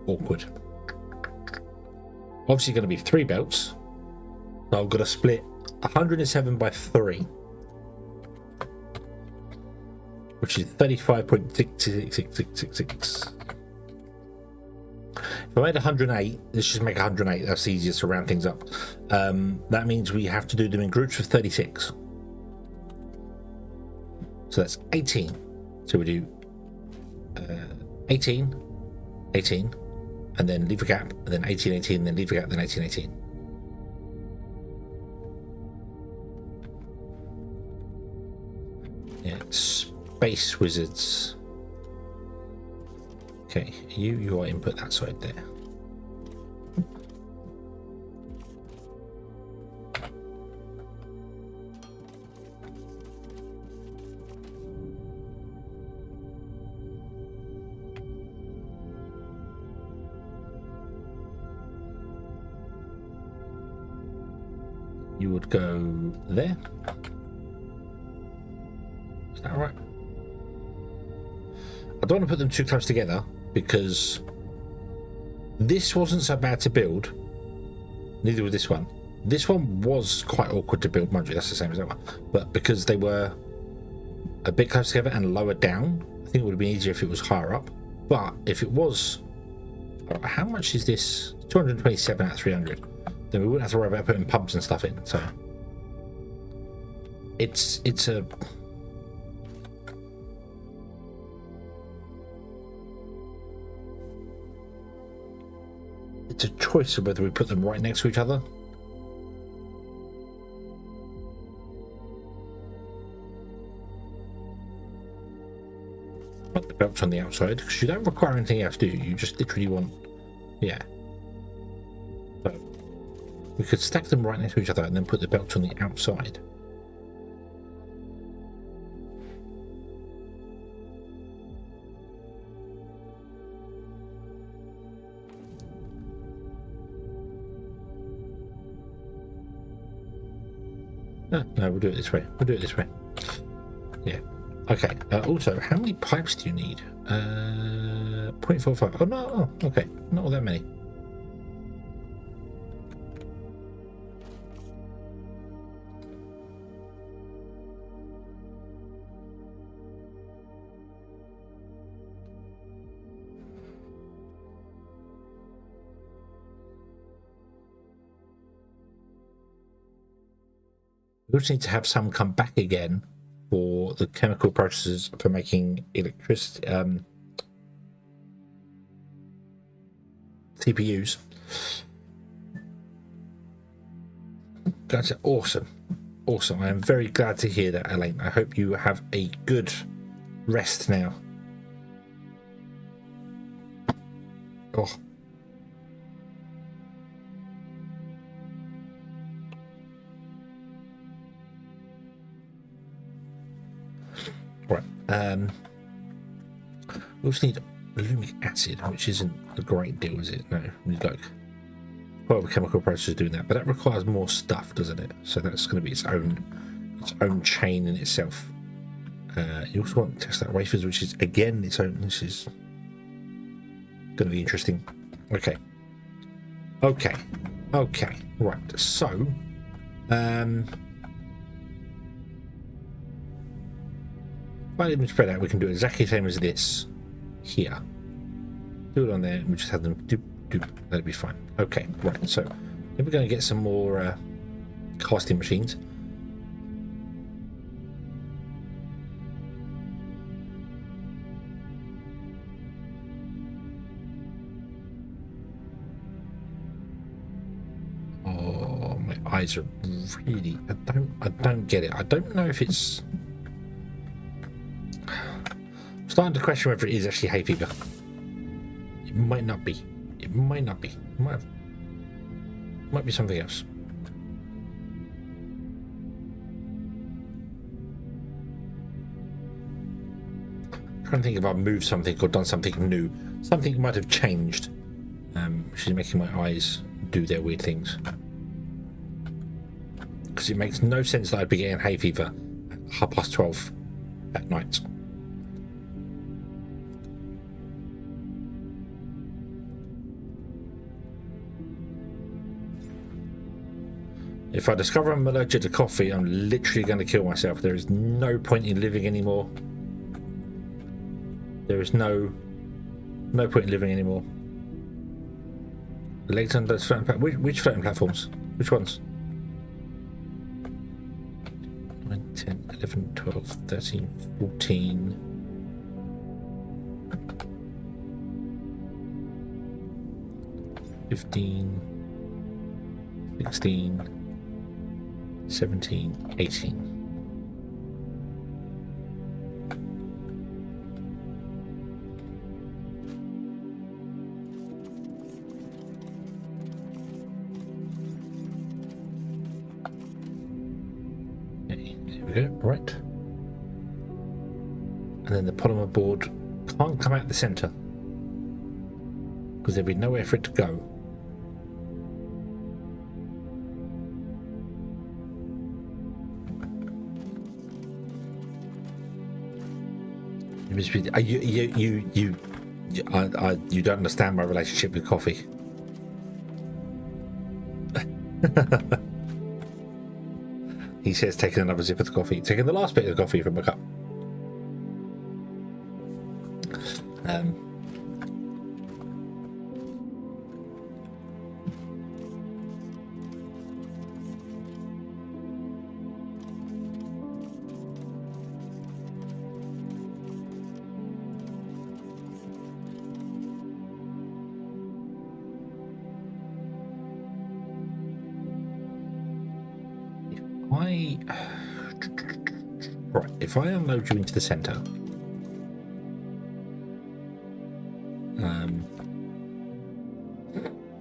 awkward. Obviously going to be 3 belts. So I've got to split 107 by 3. Which is 35.66666. If I made 108, let's just make 108. That's easiest to round things up. That means we have to do them in groups of 36. So that's 18. So we do 18, 18, and then leave a gap, and then 18, 18, and then leave a gap, then 18, 18. Yeah, Space Wizards. Okay, you are input that side there. You would go there. Is that right? I don't want to put them too close together because this wasn't so bad to build. Neither was this one. This one was quite awkward to build, mind you, that's the same as that one. But because they were a bit close together and lower down, I think it would have been easier if it was higher up. But if it was, how much is this? 227 out of 300. Then we wouldn't have to worry about putting pubs and stuff in. So it's a choice of whether we put them right next to each other. Put the belts on the outside because you don't require anything else, do you? You just literally want, yeah. So we could stack them right next to each other and then put the belts on the outside. No, we'll do it this way. We'll do it this way. Yeah. Okay. Also, how many pipes do you need? 0.45. Oh, no. Oh, okay. Not all that many. We also need to have some come back again for the chemical processes for making electricity, CPUs. That's awesome. Awesome. I am very glad to hear that, Elaine. I hope you have a good rest now. Oh. Right. We also need alumic acid, which isn't a great deal, is it? No, we need like well, the chemical process doing that, but that requires more stuff, doesn't it? So that's going to be its own chain in itself. You also want to test that wafers, which is again its own. This is going to be interesting. Okay. Right. So, if I let them spread out, we can do exactly the same as this here. Do it on there, and we just have them doop. That'd be fine. Okay, right. So then we're going to get some more casting machines. Oh, my eyes are really. I don't get it. I don't know if it's. I'm starting to question whether it is actually hay fever. It might not be. It might not be. It might be something else. trying to think if I've moved something or done something new. Something might have changed. She's making my eyes do their weird things. Because it makes no sense that I'd be getting hay fever at 12:30 at night. If I discover I'm allergic to coffee, I'm literally going to kill myself. There is no point in living anymore. There is no point in living anymore. Legs under floating platforms. Which floating platforms? Which ones? 9, 10, 11, 12, 13, 14. 15, 16, 17, 18. Okay, there we go, right. And then the polymer board can't come out the center because there'll be nowhere for it to go. You don't understand my relationship with coffee. He says, taking another sip of the coffee, taking the last bit of the coffee from a cup. Right, if I unload you into the center,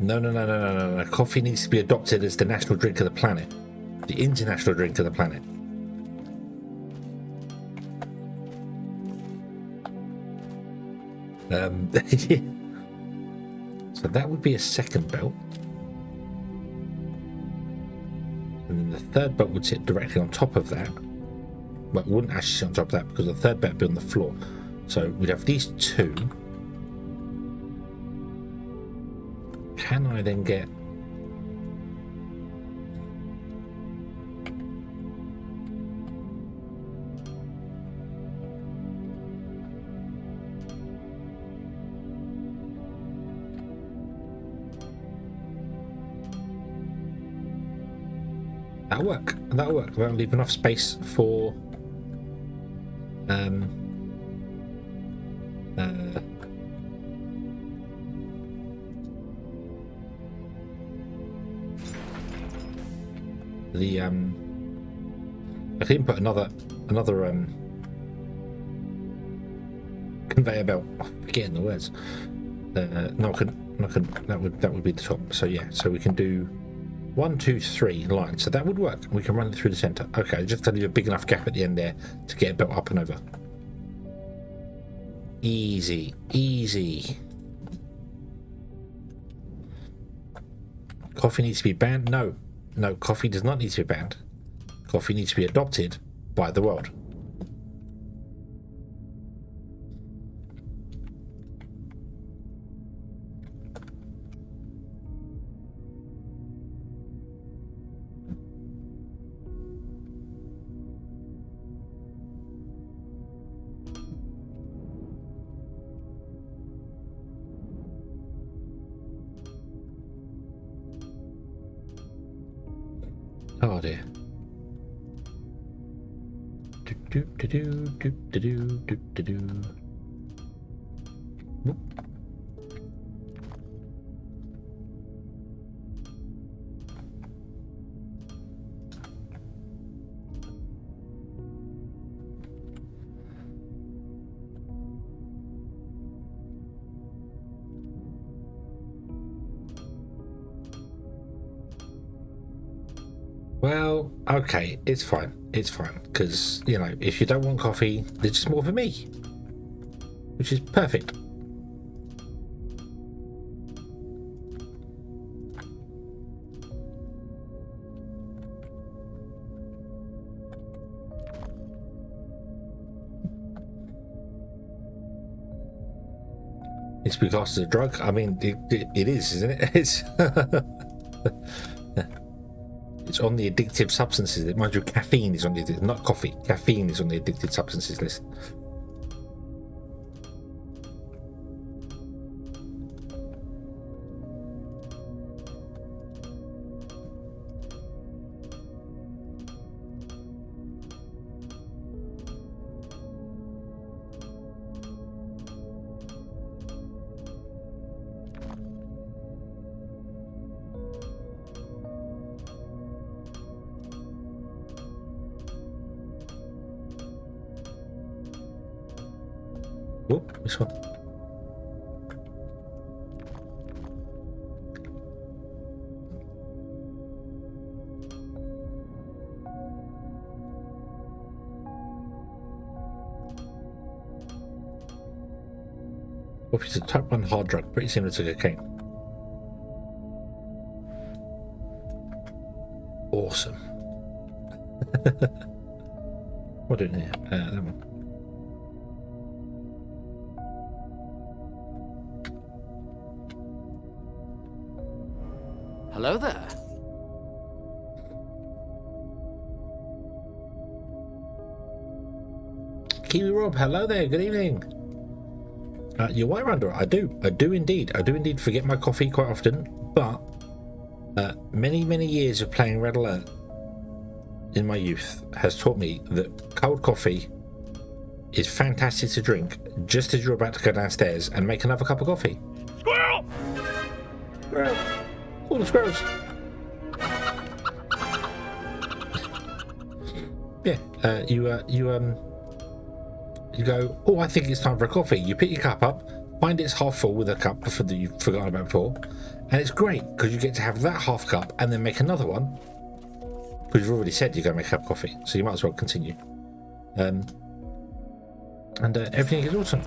no. Coffee needs to be adopted as the national drink of the planet, the international drink of the planet. So that would be a second belt. And then the third belt would sit directly on top of that. But it wouldn't actually sit on top of that because the third belt would be on the floor. So we'd have these two. Can I then get... That'll work. That'll leave enough space for I can put another conveyor belt. I'm forgetting the words. No, that would be the top. So yeah, so we can do 1, 2, 3 lines. So that would work. We can run it through the center. Okay, just to leave a big enough gap at the end there to get it built up and over. Easy. Coffee needs to be banned? No, coffee does not need to be banned. Coffee needs to be adopted by the world. Oh dear. Whoop. Well, okay, it's fine, because, you know, if you don't want coffee, there's just more for me. which is perfect. It's because it's a drug. I mean, it is, isn't it? It's it's on the addictive substances. Mind you, caffeine is on the not coffee. Caffeine is on the addicted substances list. Oh, this one. Coffee is a type 1 hard drug, pretty similar to cocaine. Awesome. What in here? That one. Hello there. Kiwi Rob, hello there, good evening. You're right, Randall. I do indeed forget my coffee quite often, but many years of playing Red Alert in my youth has taught me that cold coffee is fantastic to drink just as you're about to go downstairs and make another cup of coffee. Squirrel! Squirrel! All the squirrels. Yeah, you go, oh, I think it's time for a coffee. You pick your cup up, find it's half full with a cup that you've forgotten about before, and it's great because you get to have that half cup and then make another one because you've already said you're going to make a cup of coffee, so you might as well continue. And everything is awesome.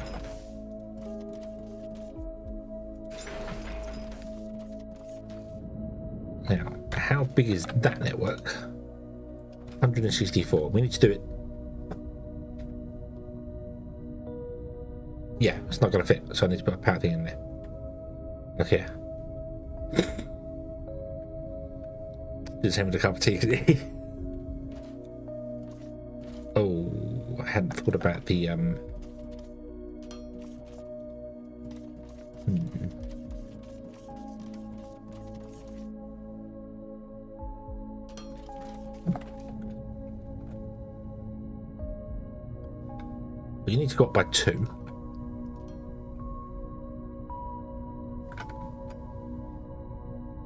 Now, how big is that network? 164. We need to do it. Yeah, it's not going to fit, so I need to put a power thing in there. Look here. Just having a cup of tea. Oh, I hadn't thought about the You need to go up by 2.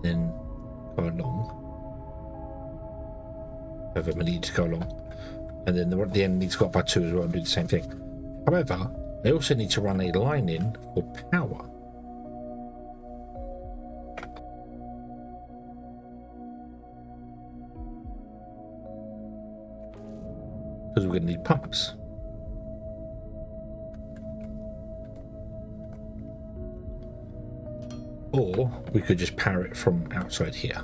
Then go along. However many need to go along. And then the one at the end needs to go up by 2 as well and do the same thing. However, they also need to run a line in for power. Because we're going to need pumps. Or we could just power it from outside here.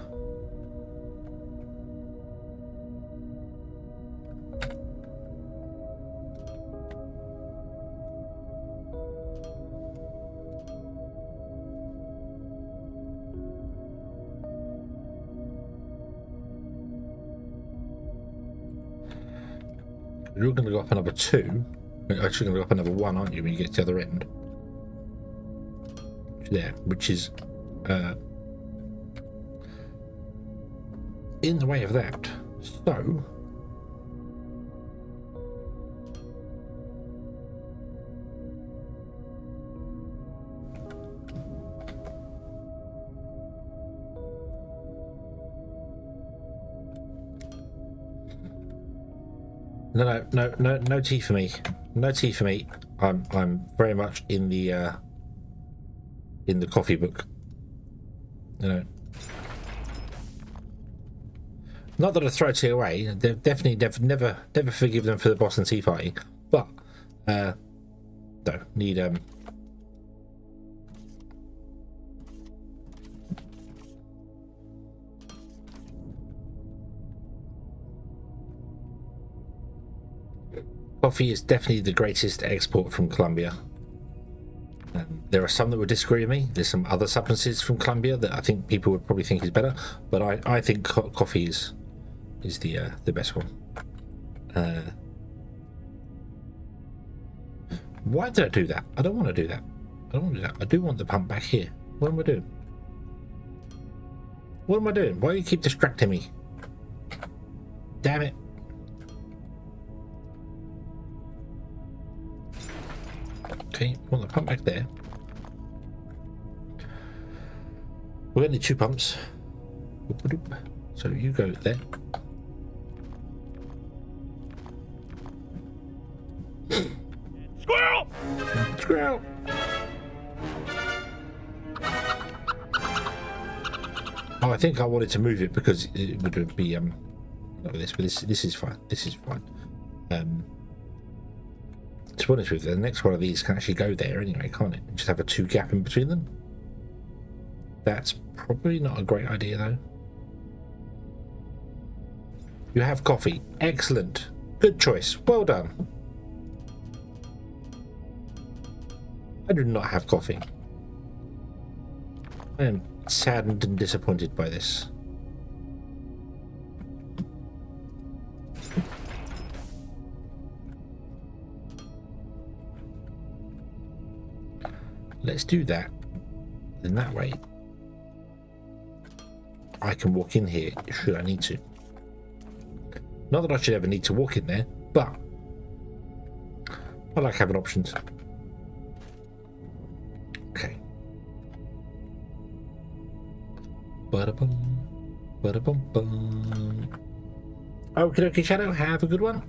You're going to go up another 2. You're actually going to go up another 1, aren't you, when you get to the other end? There, which is in the way of that. So no tea for me. No tea for me. I'm very much in the coffee book, you know. Not that I throw tea away. Definitely never forgive them for the Boston Tea Party, but So need coffee is definitely the greatest export from Colombia. There are some that would disagree with me. There's some other substances from Colombia that I think people would probably think is better, but I think coffee is the best one. Why did I do that? I don't want to do that. I don't want to do that. I do want the pump back here. What am I doing? What am I doing? Why do you keep distracting me? Damn it. Okay, want the pump back there. We're going to need 2 pumps. So you go there. Squirrel! Squirrel! Oh, I think I wanted to move it because it would be like this, but this is fine. This is fine. To be honest with you, the next one of these can actually go there anyway, can't it? Just have a 2 gap in between them. That's probably not a great idea though. You have coffee. Excellent. Good choice. Well done. I do not have coffee. I am saddened and disappointed by this. Let's do that. Then that way I can walk in here should I need to. Not that I should ever need to walk in there, but I like having options. Okay. Ba-da-bum, ba-da-bum-bum. Okie dokie, Shadow, have a good one.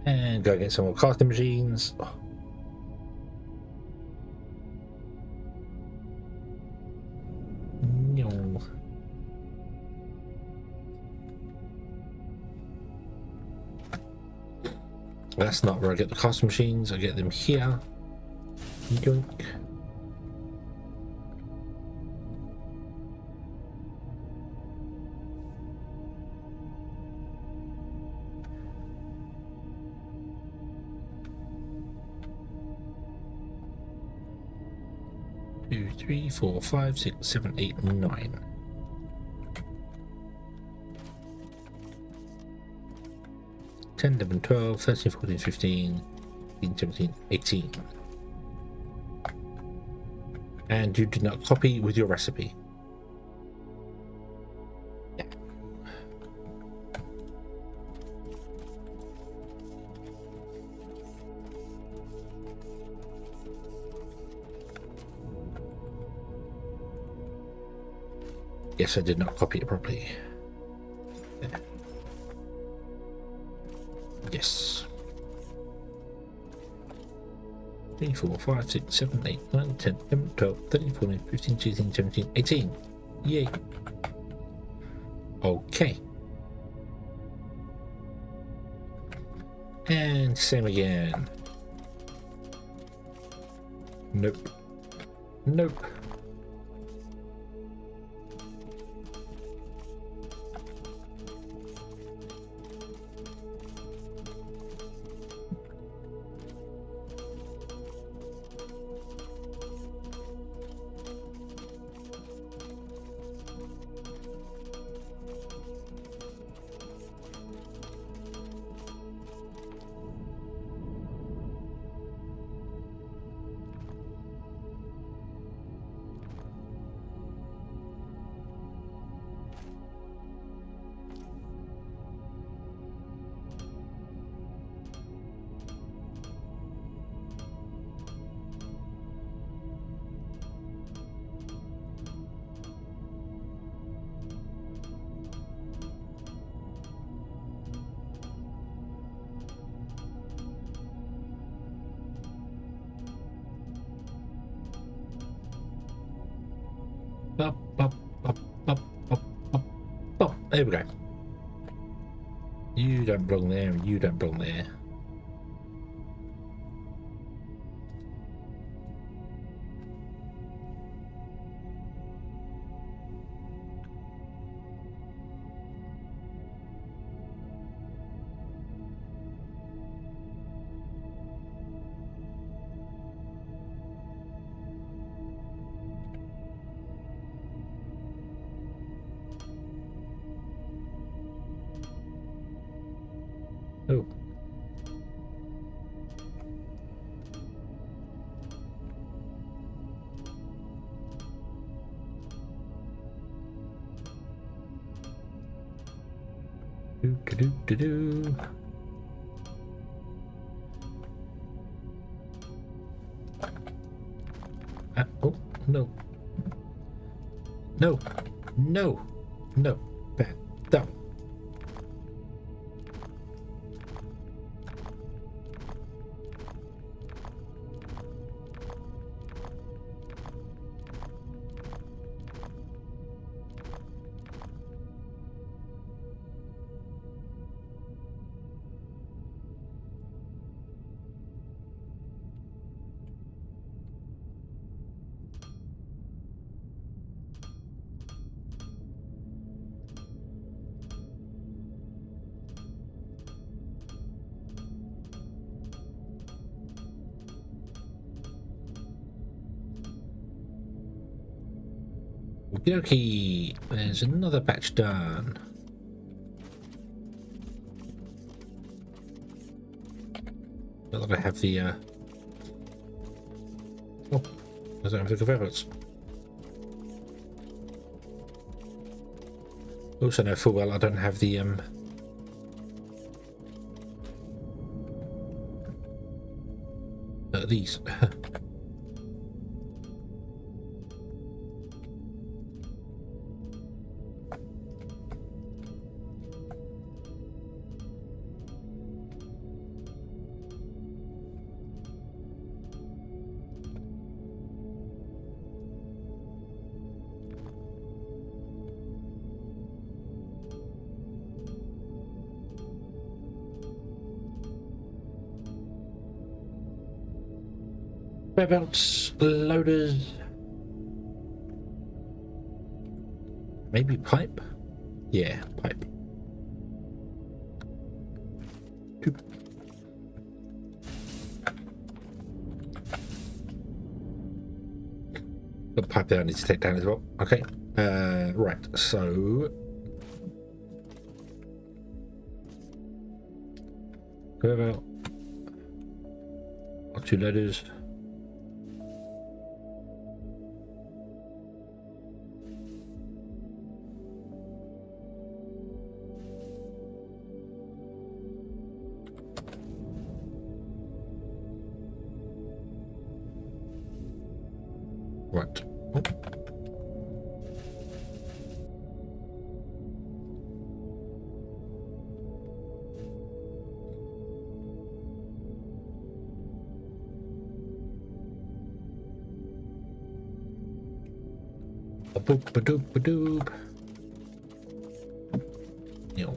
And go get some more casting machines. Oh. No. That's not where I get the casting machines. I get them here. Yoink. Two, 3, 4, 5, 6, 7, 8, 9. 10, 11, 12, 13, 14, 15, 16, 17, 18. And you did not copy with your recipe. Yeah. Yes, I did not copy it properly. Yeah. Yes. 3, 4, 5, 6, 7, 8, 9, 10, 11, 12, 13, 14, 15, 16, 17, 18. Yay. Okay. And same again. Nope. Nope. Up, up, up, up, up, up, up. There we go. You don't belong there, and you don't belong there. Oh. Do do do do do. Oh no. No. No. No. Bad. Down. Okay, there's another batch done. Not that I have the oh, I don't have the converters. Also know full well I don't have the these. Whereabouts loaders? Maybe pipe? Yeah, pipe. The pipe there I need to take down as well. Okay. Right, so what about our two loaders? Right. Oh. A boop, a doop, a doop. Yo.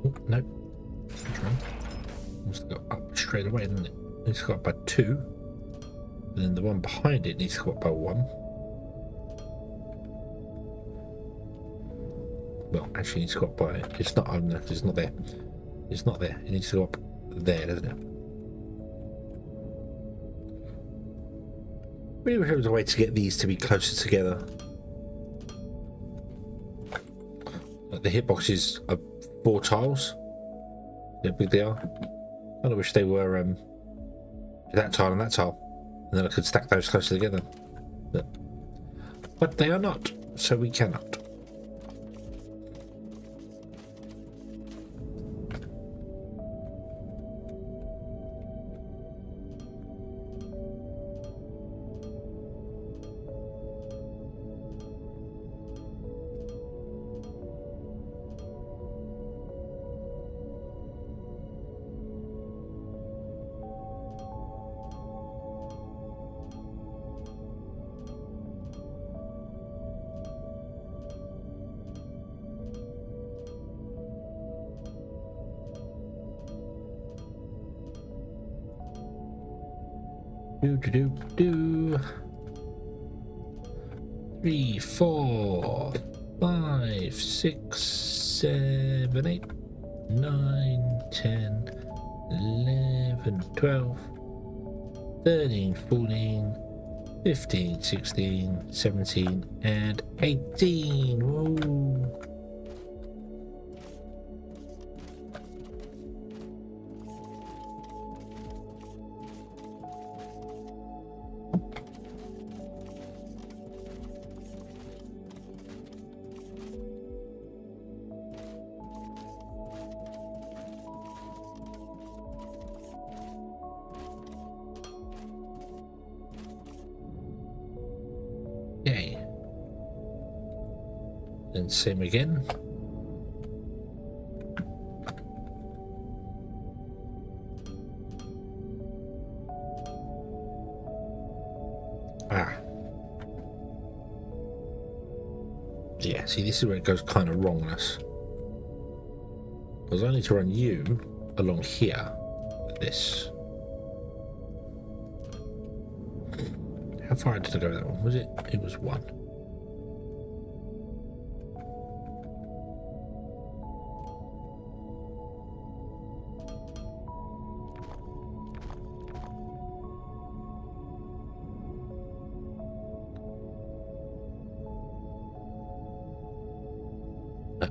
Oh, no. Must go up straight away, doesn't it? It needs to go up by 2. And then the one behind it needs to go up by 1. Well, actually, it needs to go up by. It's not. No, it's not there. It's not there. It needs to go up there, doesn't it? Really wish there was a way to get these to be closer together. Like the hitboxes are 4 tiles. How big they are. I wish they were that tile and that tile, and then I could stack those closer together. But they are not, so we cannot. Do. 3, 4, 5, 6, 7, 8, 9, 10, 11, 12, 13, 14, 15, 16, 17, and 18. Whoa. Yay. And same again. Yeah, see, this is where it goes kind of wrong on us. Because I need to run you along here, like this. How far did I go with that one? Was it? It was 1.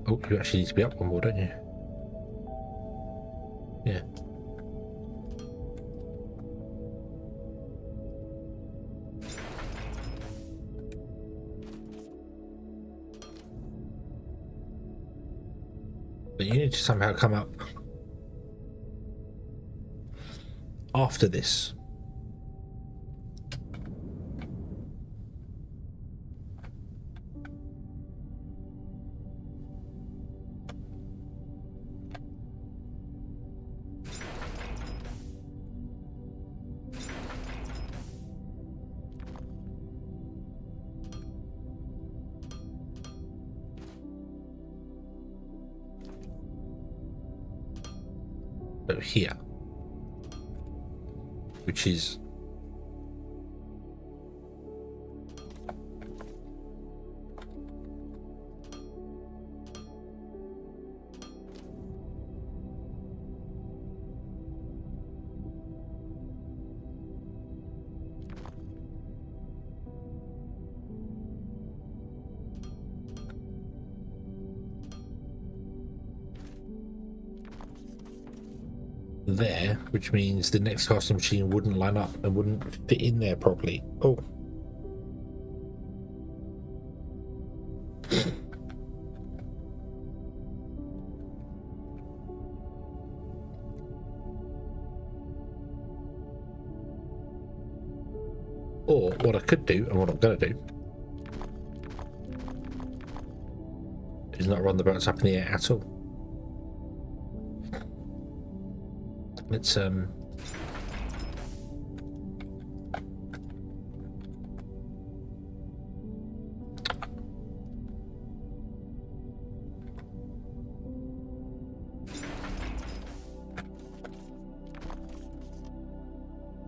Oh, you actually need to be up one more, don't you? Yeah. But you need to somehow come up after this. Here, which is there, which means the next casting machine wouldn't line up and wouldn't fit in there properly. Oh. Or what I could do, and what I'm going to do, is not run the boats up in the air at all. Let's do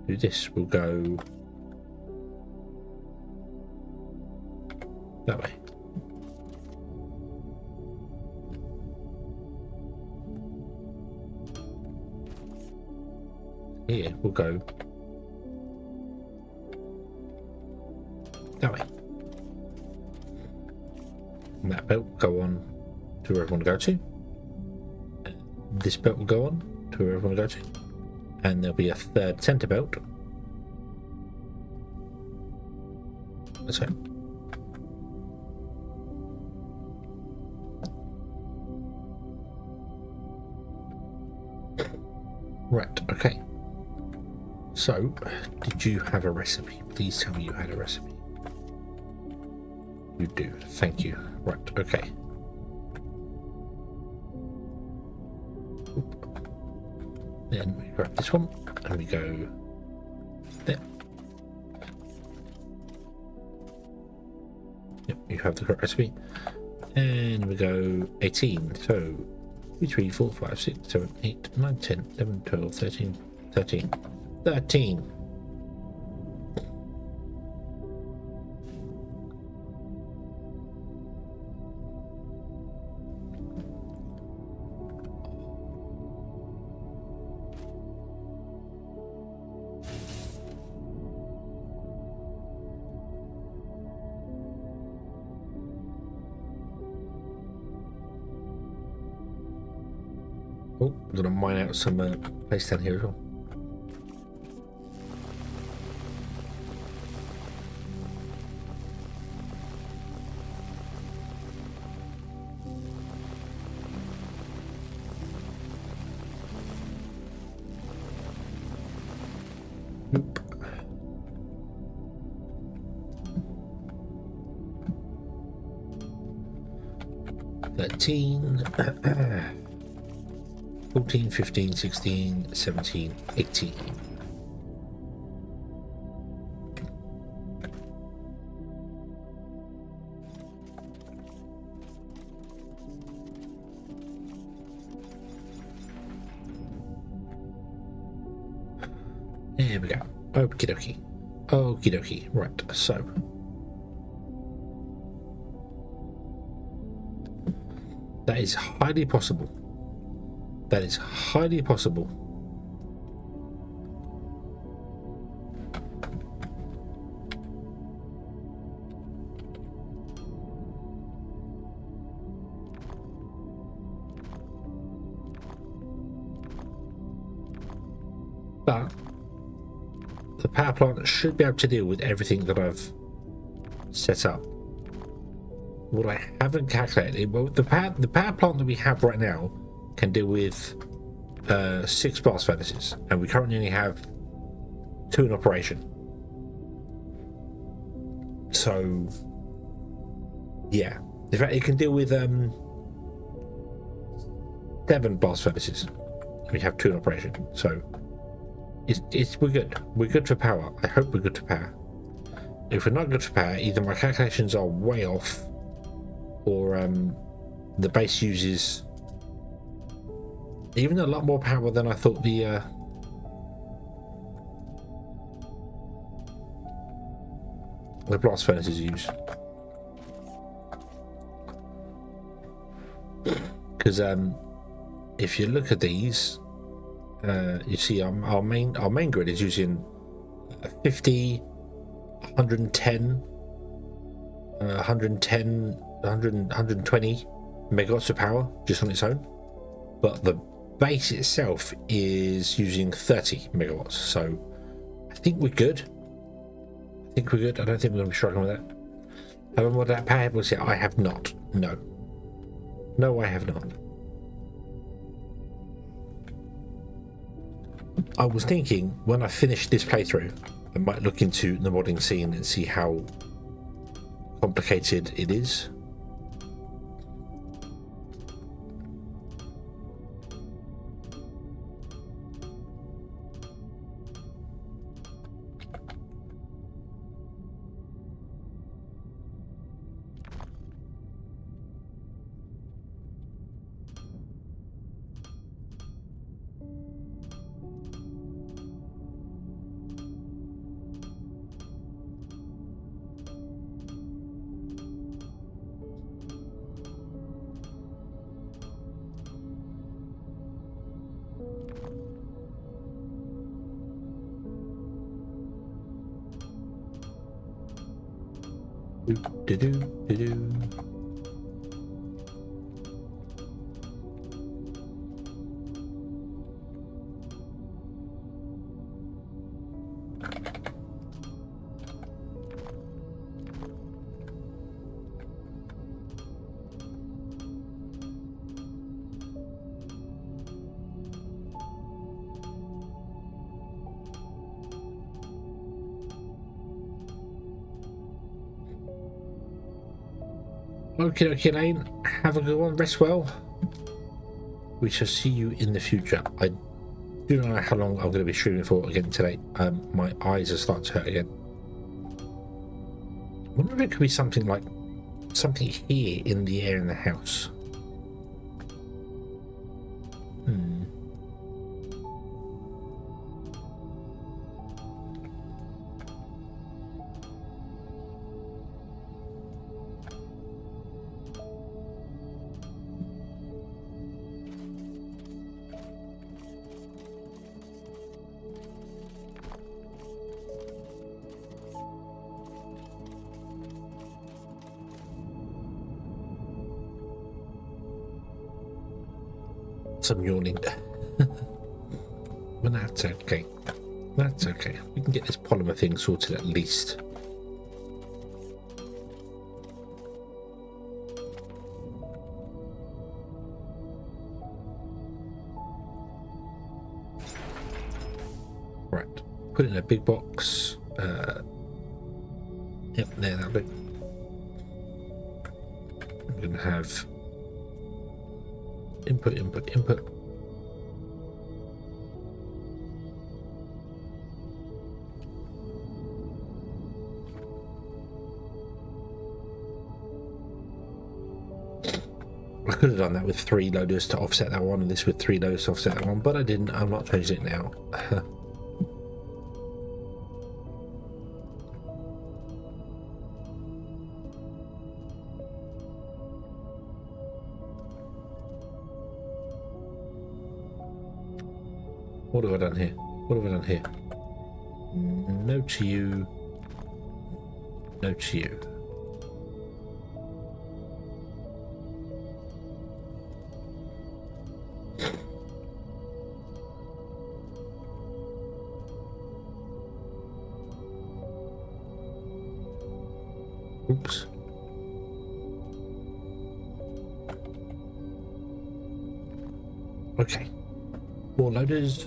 this. We'll go that way. Here, we'll go that way. And that belt will go on to where I want to go to. This belt will go on to where I want to go to. And there'll be a third center belt. That's it. Right, okay. So, did you have a recipe? Please tell me you had a recipe. You do, thank you. Right, okay. Oop. Then we grab this one and we go there. Yep, you have the correct recipe. And we go 18. So 2, 3, 4, 5, 6, 7, 8, 9, 10, 11, 12, 13, 13. 13. Oh, I'm gonna mine out some place down here as well. Nope. $13, 14, 15, 16, 17, 18. There we go. Okie dokie. Okie dokie. Right, so. That is highly possible. That is highly possible. But the power plant should be able to deal with everything that I've set up. What I haven't calculated, well, the power plant that we have right now can deal with 6 blast furnaces, and we currently only have 2 in operation. So, yeah, in fact, it can deal with 7 blast furnaces. We have 2 in operation, so we're good. We're good for power. I hope we're good for power. If we're not good for power, either my calculations are way off, or the base uses even a lot more power than I thought the blast furnaces use. Because if you look at these, you see our main grid is using 50, 110, 120 megawatts of power just on its own, but the base itself is using 30 megawatts. So I think we're good. I don't think we're going to be struggling with that. Have I modded that power? We'll see. I have not. No, I have not. I was thinking when I finish this playthrough, I might look into the modding scene and see how complicated it is. Okay, Lane. Have a good one. Rest well. We shall see you in the future. I do not know how long I'm going to be streaming for again today. My eyes are starting to hurt again. I wonder if it could be something like something here in the air in the house. some yawning. But that's okay. That's okay. We can get this polymer thing sorted at least. Right. Put it in a big box. Yep, there, that'll do. I'm going to have input, input, input. I could have done that with 3 loaders to offset that one, and this with 3 loaders to offset that one, but I didn't. I'm not changing it now. What have I done here? What have I done here? No to you. No to you. Oops. Okay. More loaders.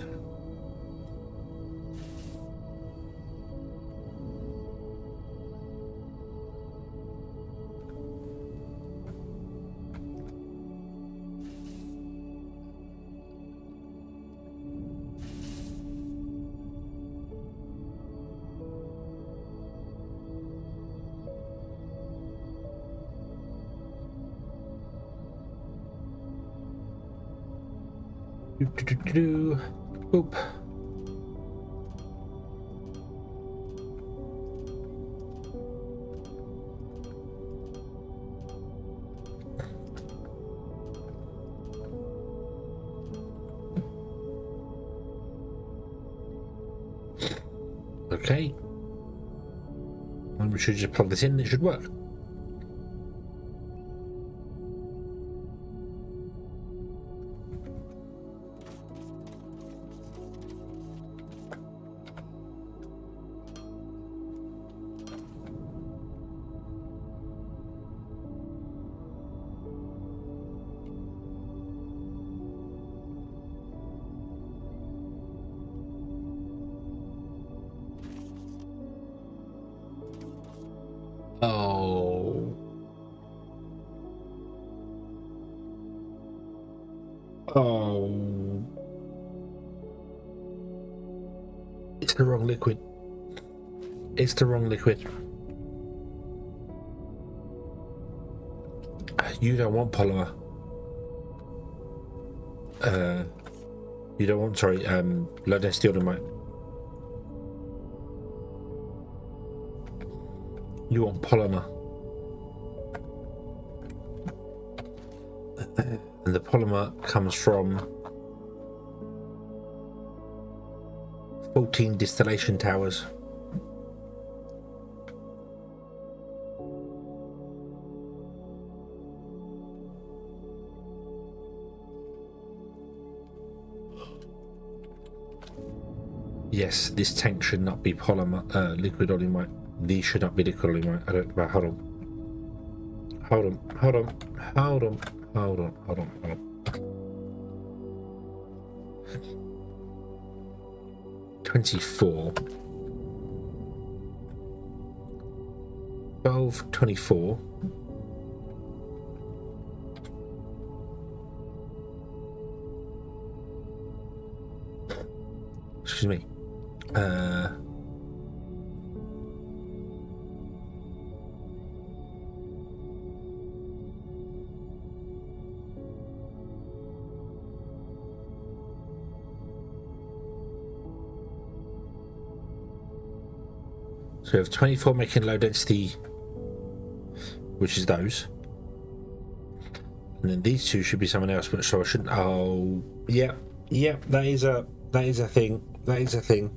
Boop. Okay. And we should just plug this in, it should work. Oh. Oh. It's the wrong liquid. It's the wrong liquid. You don't want polymer. You don't want, sorry, low density dynamite. You want polymer. And the polymer comes from 14 distillation towers. Yes, this tank should not be polymer, liquid olimite. These should not be liquid olimite. I don't know. Hold on. Hold on. Hold on. Hold on. Hold on. Hold on. Hold on. 24. 12, 24. Excuse me. So we have 24 making low density, which is those. And then these two should be someone else, but so I shouldn't. Oh, yeah, yeah, that is a thing. That is a thing.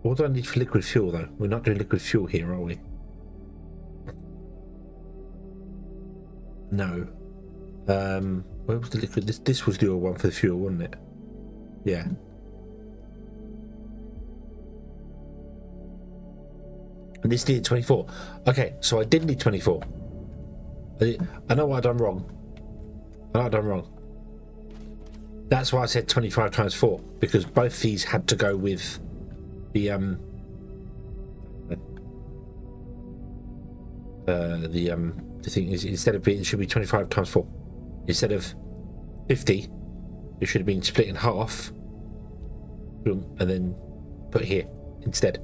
What do I need for liquid fuel, though? We're not doing liquid fuel here, are we? No. Where was the liquid? This was the oil one for the fuel, wasn't it? Yeah. And this needed 24. Okay, so I did need 24. I know what I've done wrong. That's why I said 25 times 4, because both these had to go with the thing is, instead of being, it should be 25 times 4. Instead of 50, it should have been split in half and then put here instead.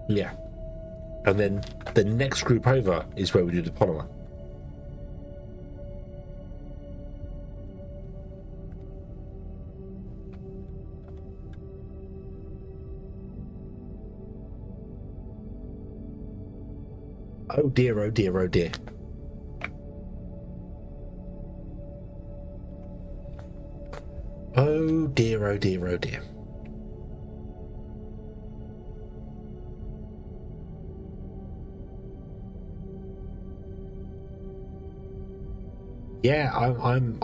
Yeah, and then the next group over is where we do the polymer. Oh dear, oh dear, oh dear. Oh dear, oh dear, oh dear. Yeah, I'm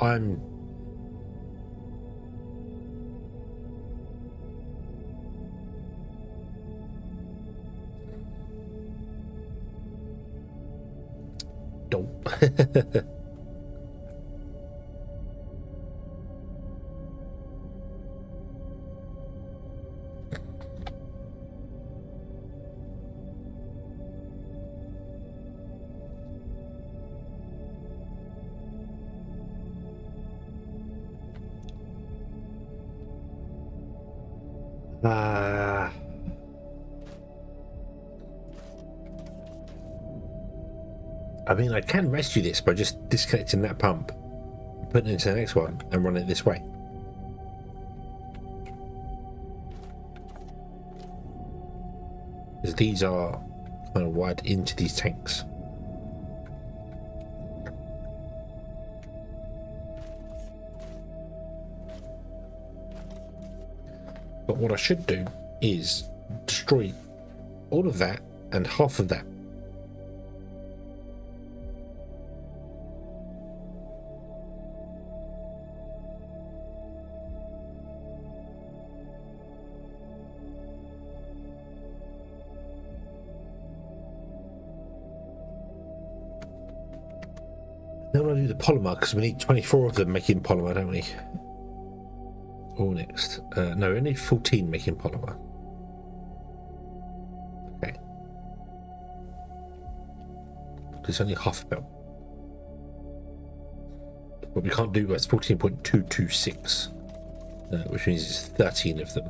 don't. I mean, I can rescue this by just disconnecting that pump, putting it into the next one, and run it this way. Because these are kind of wired into these tanks. But what I should do is destroy all of that and half of that. Then we'll do the polymer, because we need 24 of them making polymer, don't we? Or next. No, we need 14 making polymer. Okay. There's only half a belt. What we can't do is 14.226, which means it's 13 of them.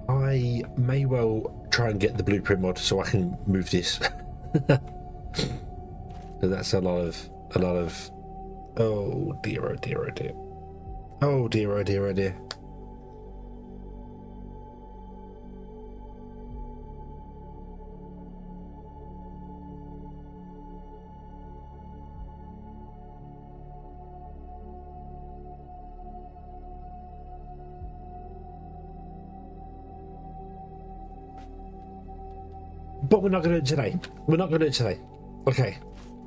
I may well try and get the blueprint mod so I can move this. So that's a lot of oh dear, oh dear, oh dear. Oh dear, oh dear, oh dear. But we're not going to do it today. We're not going to do it today. Okay.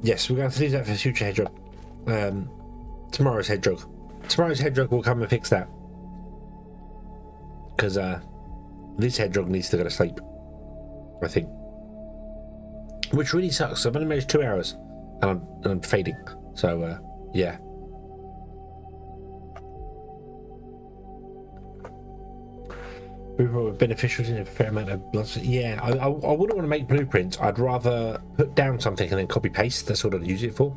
Yes, we're going to leave that for future hedgehog. Tomorrow's hedgehog. Tomorrow's hedgehog will come and fix that. Because this hedgehog needs to go to sleep, I think. Which really sucks. I've only managed 2 hours and I'm fading. So yeah. Blueprint beneficial in a fair amount of blood. Yeah, I wouldn't want to make blueprints. I'd rather put down something and then copy paste. That's what I'd use it for.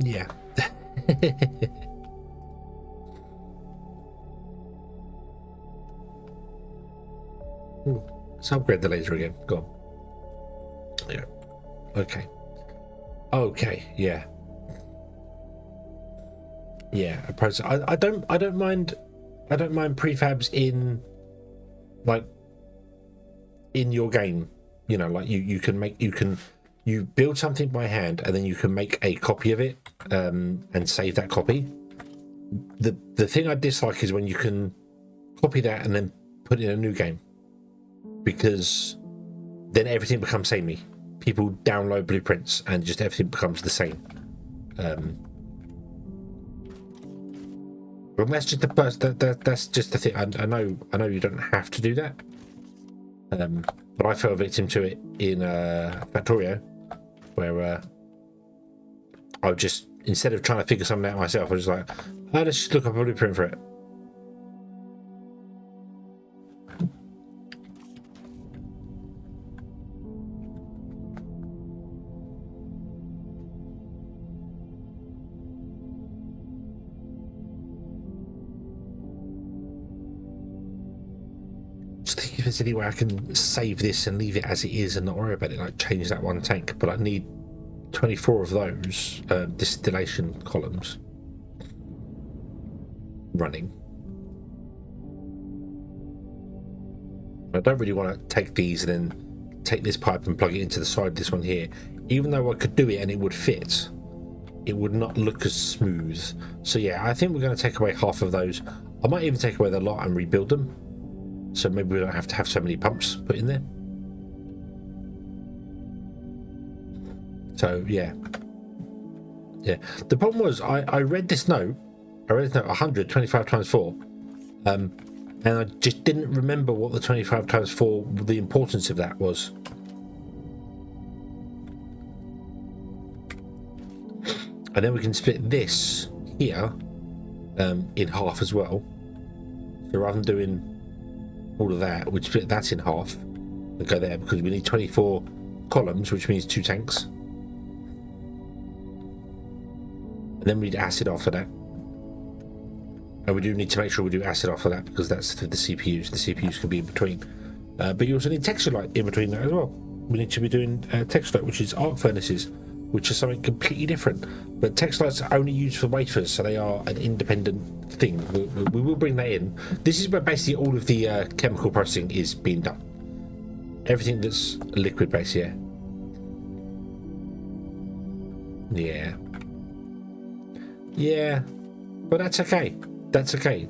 Yeah. Let's upgrade the laser again. Go on. Yeah. Okay. Okay. Yeah. Yeah. A process. I don't mind prefabs in, like, in your game. You know, like you build something by hand and then you can make a copy of it and save that copy. The thing I dislike is when you can copy that and then put it in a new game, because then everything becomes samey. People download blueprints and just everything becomes the same. Well, that's just that's just the thing. I know you don't have to do that, but I fell victim to it in Factorio, where I would just, instead of trying to figure something out myself, I was like, oh, let's just look up a blueprint for it. If there's any way I can save this and leave it as it is and not worry about it, like change that one tank, but I need 24 of those distillation columns running. I don't really want to take these and then take this pipe and plug it into the side of this one here. Even though I could do it and it would fit, it would not look as smooth. So yeah, I think we're going to take away half of those. I might even take away the lot and rebuild them. So maybe we don't have to have so many pumps put in there. So yeah. The problem was I read this note. I read this note 125 times 4, and I just didn't remember what the 25 times 4, the importance of that was. And then we can split this here in half as well. So rather than doing all of that, we'd split that in half and go there, because we need 24 columns, which means 2 tanks. And then we need acid after that. And we do need to make sure we do acid after that, because that's for the CPUs. The CPUs can be in between. But you also need texture light in between that as well. We need to be doing texture light, which is arc furnaces, which is something completely different. But texture lights are only used for wafers, so they are an independent thing. We will bring that in. This is where basically all of the chemical processing is being done. Everything that's liquid based, yeah. Yeah, but that's okay. That's okay.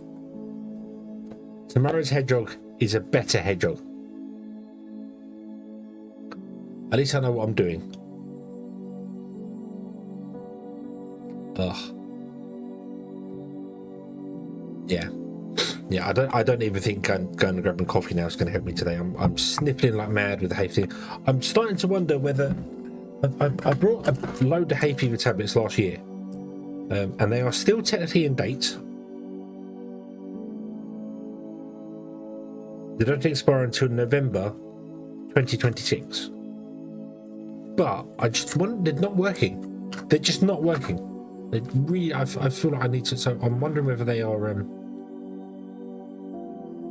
Tomorrow's hedgehog is a better hedgehog. At least I know what I'm doing. Ugh. Yeah. I don't even think going and grabbing coffee now is going to help me today. I'm sniffling like mad with the hay fever. I'm starting to wonder whether I brought a load of hay fever tablets last year, and they are still technically in date. They don't expire until November 2026. But I just want, they're not working. They're just not working. They really, I feel like I need to. So I'm wondering whether they are.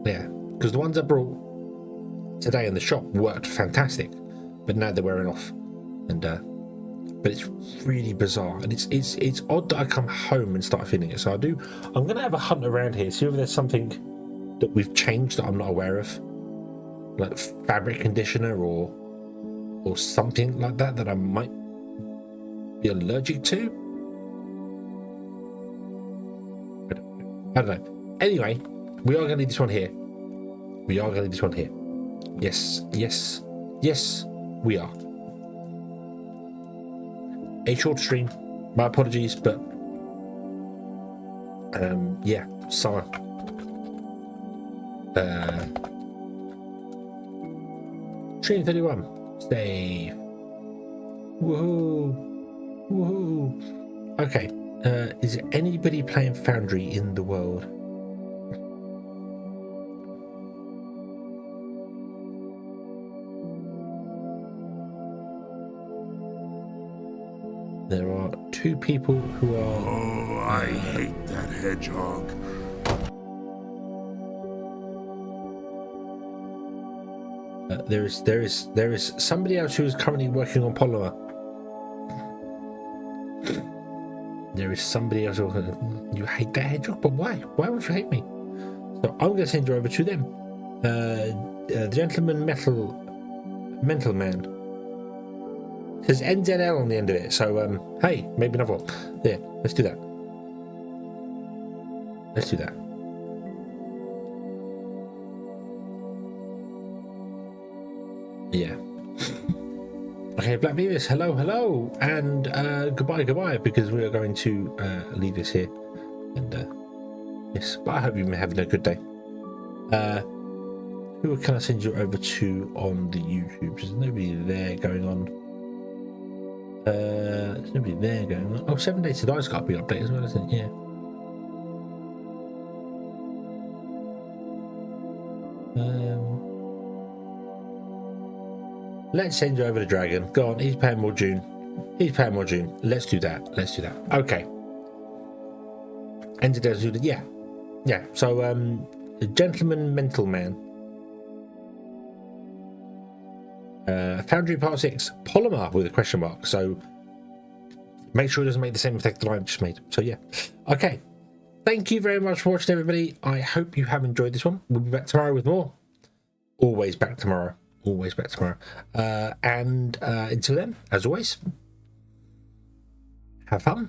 Yeah, because the ones I brought today in the shop worked fantastic, but now they're wearing off, and but it's really bizarre, and it's odd that I come home and start feeling it. So I'm gonna have a hunt around here, see if there's something that we've changed that I'm not aware of, like fabric conditioner or something like that I might be allergic to. I don't know. Anyway, we are going to need this one here. Yes, we are. A short stream. My apologies, but yeah, summer. Stream 31. Save. Woohoo. Woohoo. Okay. Is there anybody playing Foundry in the world? There are 2 people who are... Oh, I hate that hedgehog. There is somebody else who is currently working on polymer. There is somebody else who... You hate that hedgehog? But why? Why would you hate me? So I'm going to send you over to them. The gentleman mental man. There's NZL on the end of it, so hey, maybe another one. Yeah, let's do that. Let's do that. Yeah. Okay, Black Beavis, hello, and goodbye, because we are going to leave this here. And yes, but I hope you've been having a good day. Who can I send you over to on the YouTube? There's nobody there going on. There's nobody there going on. Oh, 7 Days to Die's got to be updated as well, isn't it? Yeah. Let's send you over the dragon. Go on, he's paying more June. Let's do that. Okay. Enter Desert. Yeah. So, Gentleman Mental Man. Foundry Part 6, Polymer with a question mark. So, make sure it doesn't make the same mistake that I've just made. So, yeah. Okay. Thank you very much for watching, everybody. I hope you have enjoyed this one. We'll be back tomorrow with more. Always back tomorrow. And until then, as always, have fun.